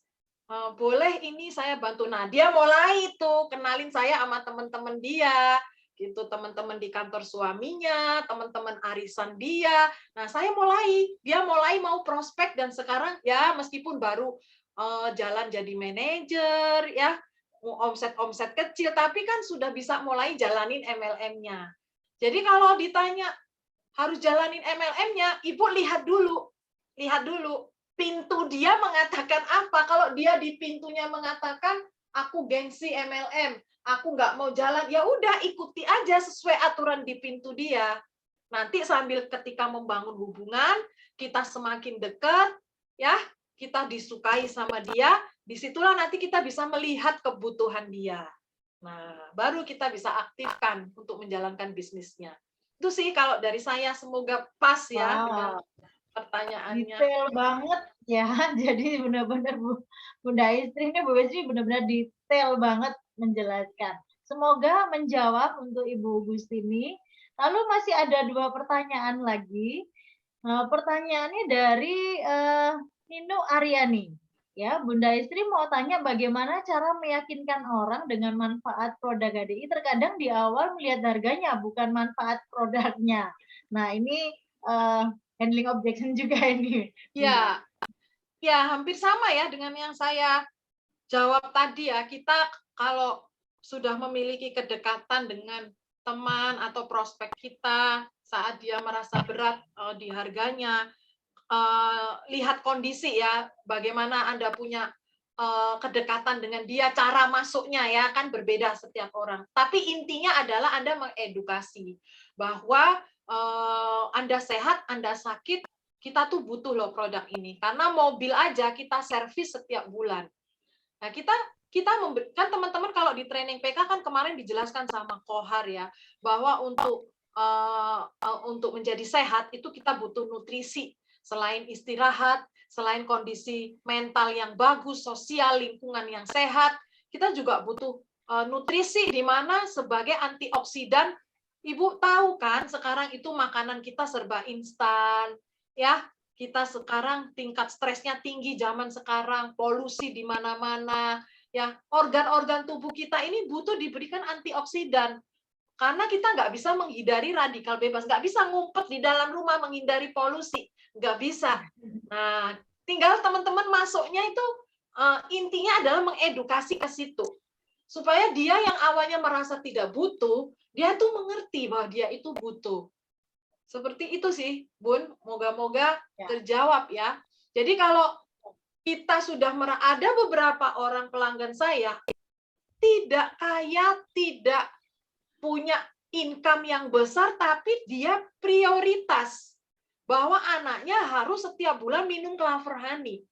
Boleh ini saya bantu. Nah, dia mulai itu kenalin saya sama teman-teman dia, gitu, teman-teman di kantor suaminya, teman-teman arisan dia. Nah, dia mulai mau prospek dan sekarang ya meskipun baru jalan jadi manajer ya, omset-omset kecil, tapi kan sudah bisa mulai jalanin MLM-nya. Jadi kalau ditanya harus jalanin MLM-nya, Ibu lihat dulu pintu dia mengatakan apa. Kalau dia di pintunya mengatakan aku gengsi MLM, aku nggak mau jalan, ya udah ikuti aja sesuai aturan di pintu dia. Nanti sambil ketika membangun hubungan, kita semakin dekat, ya kita disukai sama dia, disitulah nanti kita bisa melihat kebutuhan dia. Nah, baru kita bisa aktifkan untuk menjalankan bisnisnya. Itu sih kalau dari saya, semoga pas ya dengan pertanyaannya. Detail banget ya. Jadi benar-benar Bunda Istri ini Bu Istri benar-benar detail banget menjelaskan. Semoga menjawab untuk Ibu Gustini. Lalu masih ada 2 pertanyaan lagi. Pertanyaannya dari Nino Aryani. Ya, Bunda Istri mau tanya bagaimana cara meyakinkan orang dengan manfaat produk HDI. Terkadang di awal melihat harganya, bukan manfaat produknya. Nah, ini handling objection juga ini. Ya, ya hampir sama ya dengan yang saya jawab tadi ya. Kita kalau sudah memiliki kedekatan dengan teman atau prospek kita saat dia merasa berat di harganya, lihat kondisi ya, bagaimana Anda punya kedekatan dengan dia, cara masuknya ya kan berbeda setiap orang. Tapi intinya adalah Anda mengedukasi bahwa Anda sehat, Anda sakit, kita tuh butuh loh produk ini. Karena mobil aja kita servis setiap bulan. Nah, kan teman-teman kalau di training PK kan kemarin dijelaskan sama Kohar ya, bahwa untuk menjadi sehat itu kita butuh nutrisi. Selain istirahat, selain kondisi mental yang bagus, sosial, lingkungan yang sehat, kita juga butuh nutrisi di mana sebagai antioksidan. Ibu tahu kan sekarang itu makanan kita serba instan, ya. Kita sekarang tingkat stresnya tinggi zaman sekarang, polusi di mana-mana, ya. Organ-organ tubuh kita ini butuh diberikan antioksidan. Karena kita nggak bisa menghindari radikal bebas, nggak bisa ngumpet di dalam rumah menghindari polusi, nggak bisa. Nah, tinggal teman-teman masuknya itu intinya adalah mengedukasi ke situ. Supaya dia yang awalnya merasa tidak butuh, dia tuh mengerti bahwa dia itu butuh. Seperti itu sih, Bun. Moga-moga terjawab ya. Jadi kalau kita sudah ada beberapa orang pelanggan saya tidak kaya, tidak punya income yang besar, tapi dia prioritas bahwa anaknya harus setiap bulan minum clover honey.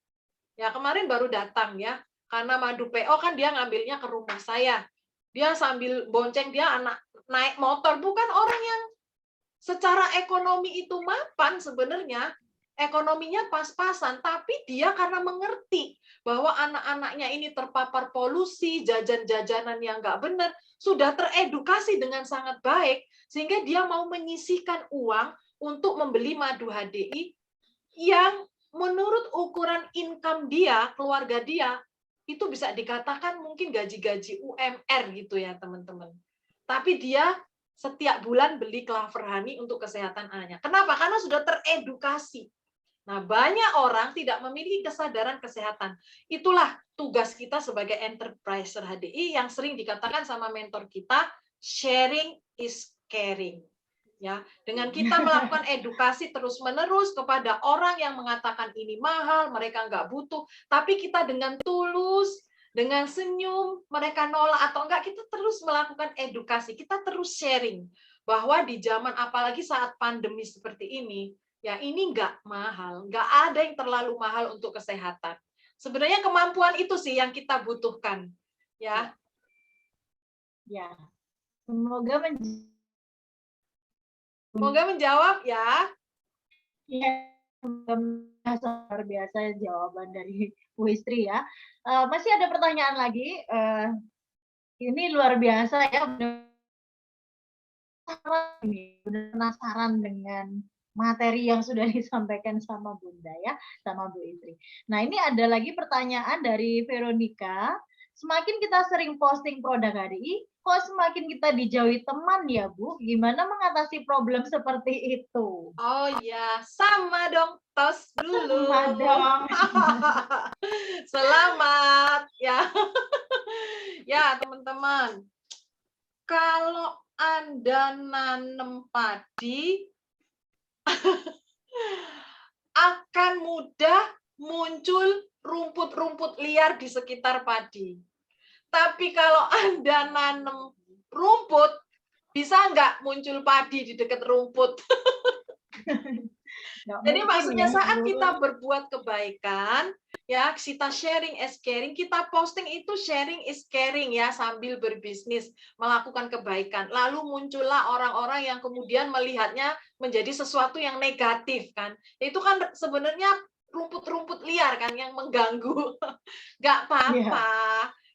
Ya, kemarin baru datang ya, karena madu PO kan dia ngambilnya ke rumah saya. Dia sambil bonceng, dia anak naik motor, bukan orang yang secara ekonomi itu mapan sebenarnya, ekonominya pas-pasan, tapi dia karena mengerti bahwa anak-anaknya ini terpapar polusi, jajan-jajanan yang nggak benar, sudah teredukasi dengan sangat baik, sehingga dia mau menyisihkan uang untuk membeli madu HDI yang menurut ukuran income dia, keluarga dia, itu bisa dikatakan mungkin gaji-gaji UMR gitu ya teman-teman. Tapi dia setiap bulan beli clover honey untuk kesehatan anaknya. Kenapa? Karena sudah teredukasi. Nah, banyak orang tidak memiliki kesadaran kesehatan. Itulah tugas kita sebagai enterpriser HDI yang sering dikatakan sama mentor kita, sharing is caring. Ya, dengan kita melakukan edukasi terus-menerus kepada orang yang mengatakan ini mahal, mereka nggak butuh, tapi kita dengan tulus, dengan senyum, mereka nolak atau enggak, kita terus melakukan edukasi, kita terus sharing bahwa di zaman apalagi saat pandemi seperti ini, ya ini enggak mahal, enggak ada yang terlalu mahal untuk kesehatan. Sebenarnya kemampuan itu sih yang kita butuhkan, ya. Ya, semoga menjawab ya. Ya, luar biasa jawaban dari Bu Istri ya. Masih ada pertanyaan lagi. Ini luar biasa ya. Benar penasaran dengan materi yang sudah disampaikan sama Bunda ya, sama Bu Istri. Nah, ini ada lagi pertanyaan dari Veronica. Semakin kita sering posting produk HDI, kok semakin kita dijauhi teman ya, Bu? Gimana mengatasi problem seperti itu? Oh ya, sama dong, tos dulu. Sama dong. Selamat ya. Ya, teman-teman. Kalau Anda nanam padi akan mudah muncul rumput-rumput liar di sekitar padi. Tapi kalau Anda nanam rumput, bisa nggak muncul padi di dekat rumput? Jadi maksudnya saat kita berbuat kebaikan, ya kita sharing is caring, kita posting itu sharing is caring ya sambil berbisnis, melakukan kebaikan. Lalu muncullah orang-orang yang kemudian melihatnya menjadi sesuatu yang negatif kan. Itu kan sebenarnya rumput-rumput liar kan yang mengganggu. Nggak apa-apa,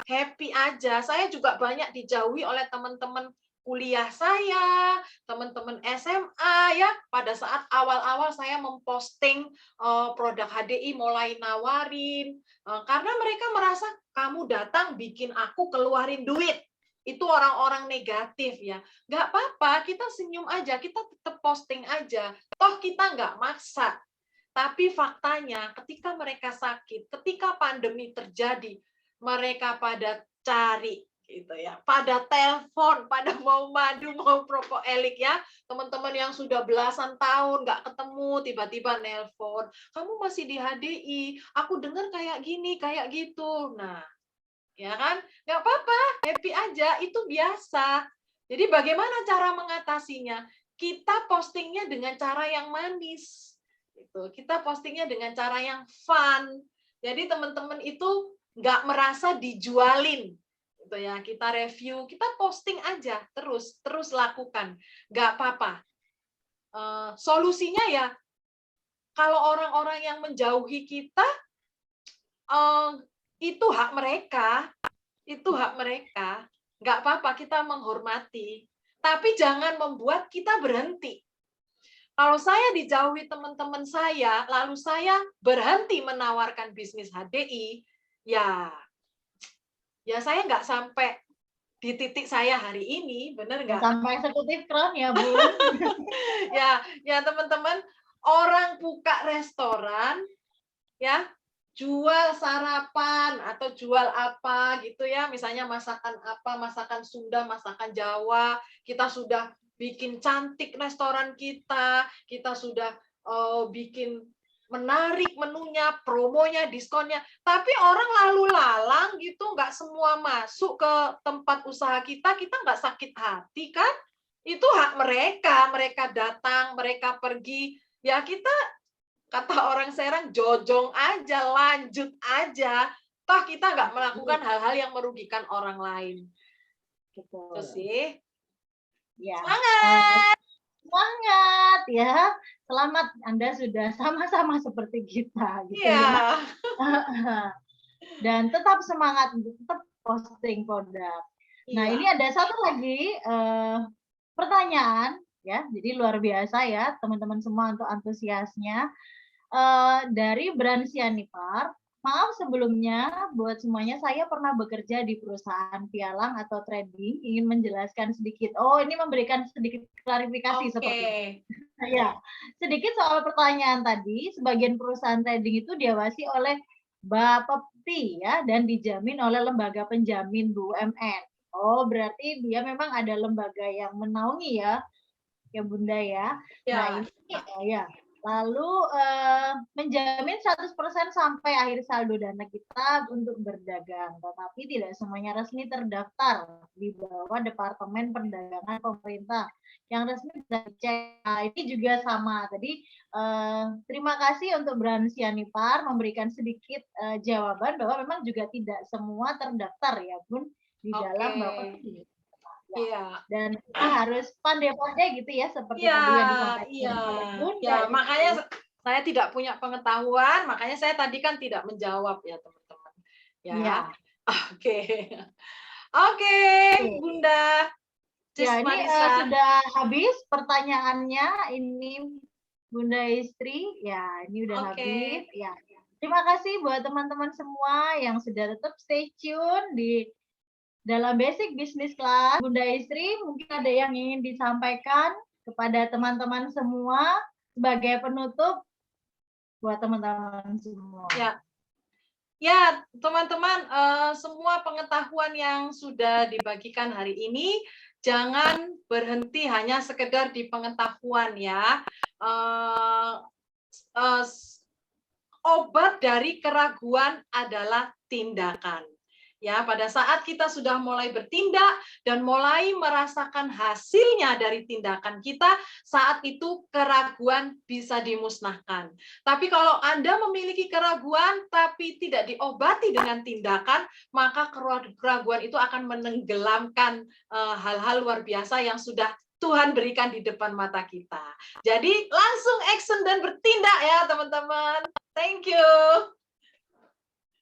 happy aja. Saya juga banyak dijauhi oleh teman-teman kuliah saya, teman-teman SMA ya, pada saat awal-awal saya memposting produk HDI mulai nawarin, karena mereka merasa kamu datang bikin aku keluarin duit. Itu orang-orang negatif ya. Nggak apa-apa, kita senyum aja, kita tetap posting aja. Toh kita nggak maksa. Tapi faktanya ketika mereka sakit, ketika pandemi terjadi, mereka pada cari gitu ya, pada telepon, pada mau madu, mau propoelik ya, teman-teman yang sudah belasan tahun nggak ketemu, tiba-tiba nelpon, kamu masih di HDI, aku dengar kayak gini, kayak gitu. Nah, ya kan, nggak apa-apa, happy aja, itu biasa. Jadi bagaimana cara mengatasinya? kita postingnya dengan cara yang manis. Gitu. Kita postingnya dengan cara yang fun. Jadi teman-teman itu nggak merasa dijualin. Gitu ya. Kita review, kita posting aja terus lakukan. Nggak apa-apa. Solusinya ya, kalau orang-orang yang menjauhi kita, itu hak mereka. Itu hak mereka. Nggak apa-apa, kita menghormati. Tapi jangan membuat kita berhenti. Kalau saya dijauhi teman-teman saya, lalu saya berhenti menawarkan bisnis HDI, ya saya nggak sampai di titik saya hari ini, bener nggak? Sampai eksekutif keren ya, Bu. ya teman-teman, orang buka restoran, ya jual sarapan atau jual apa gitu ya, misalnya masakan apa, masakan Sunda, masakan Jawa, kita sudah bikin cantik restoran kita sudah bikin menarik menunya, promonya, diskonnya, tapi orang lalu lalang gitu, nggak semua masuk ke tempat usaha kita nggak sakit hati kan? Itu hak mereka, mereka datang, mereka pergi, ya kita, kata orang Serang, jojong aja, lanjut aja. Toh kita nggak melakukan hal-hal yang merugikan orang lain. Gitu sih. Ya. Semangat! Semangat ya. Selamat, Anda sudah sama-sama seperti kita. Gitu ya. Dan tetap semangat untuk tetap posting produk. Nah, ini ada satu lagi pertanyaan ya. Jadi luar biasa ya teman-teman semua untuk antusiasnya. Dari Brand Sianipar, maaf sebelumnya buat semuanya, saya pernah bekerja di perusahaan pialang atau trading, ingin menjelaskan sedikit. Oh, ini memberikan sedikit klarifikasi seperti itu. Ya, sedikit soal pertanyaan tadi, sebagian perusahaan trading itu diawasi oleh Bapepti ya, dan dijamin oleh lembaga penjamin BUMN. Oh, berarti dia memang ada lembaga yang menaungi ya Bunda ya. Nah, ini ya. Lalu menjamin 100% sampai akhir saldo dana kita untuk berdagang, tetapi tidak semuanya resmi terdaftar di bawah Departemen Perdagangan Pemerintah. Yang resmi bisa dicek. Nah, ini juga sama. Tadi terima kasih untuk Brand Sianipar memberikan sedikit jawaban bahwa memang juga tidak semua terdaftar ya Bun di dalam Bapepti. Ya. Dan kita harus pandai-pandai gitu ya, seperti tadi yang disampaikan oleh Bunda. Ya, makanya saya tidak punya pengetahuan, makanya saya tadi kan tidak menjawab ya teman-teman. Ya. Oke, Bunda. Ya, ini sudah habis pertanyaannya. Ini Bunda Istri, ya ini udah habis. Ya. Terima kasih buat teman-teman semua yang sudah tetap stay tune di dalam Basic Business Class. Bunda Istri, mungkin ada yang ingin disampaikan kepada teman-teman semua sebagai penutup buat teman-teman semua. Ya, teman-teman, semua pengetahuan yang sudah dibagikan hari ini, jangan berhenti hanya sekedar di pengetahuan ya. Obat dari keraguan adalah tindakan. Ya, pada saat kita sudah mulai bertindak dan mulai merasakan hasilnya dari tindakan kita, saat itu keraguan bisa dimusnahkan. Tapi kalau Anda memiliki keraguan tapi tidak diobati dengan tindakan, maka keraguan itu akan menenggelamkan hal-hal luar biasa yang sudah Tuhan berikan di depan mata kita. Jadi langsung action dan bertindak ya teman-teman. Thank you.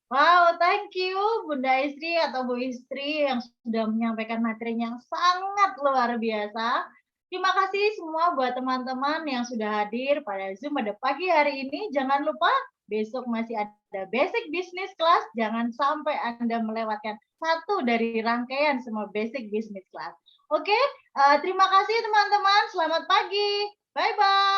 Wow, thank you Bunda Istri atau Bu Istri yang sudah menyampaikan materi yang sangat luar biasa. Terima kasih semua buat teman-teman yang sudah hadir pada Zoom pada pagi hari ini. Jangan lupa besok masih ada Basic Business Class. Jangan sampai Anda melewatkan satu dari rangkaian semua Basic Business Class. Oke, terima kasih teman-teman. Selamat pagi. Bye-bye.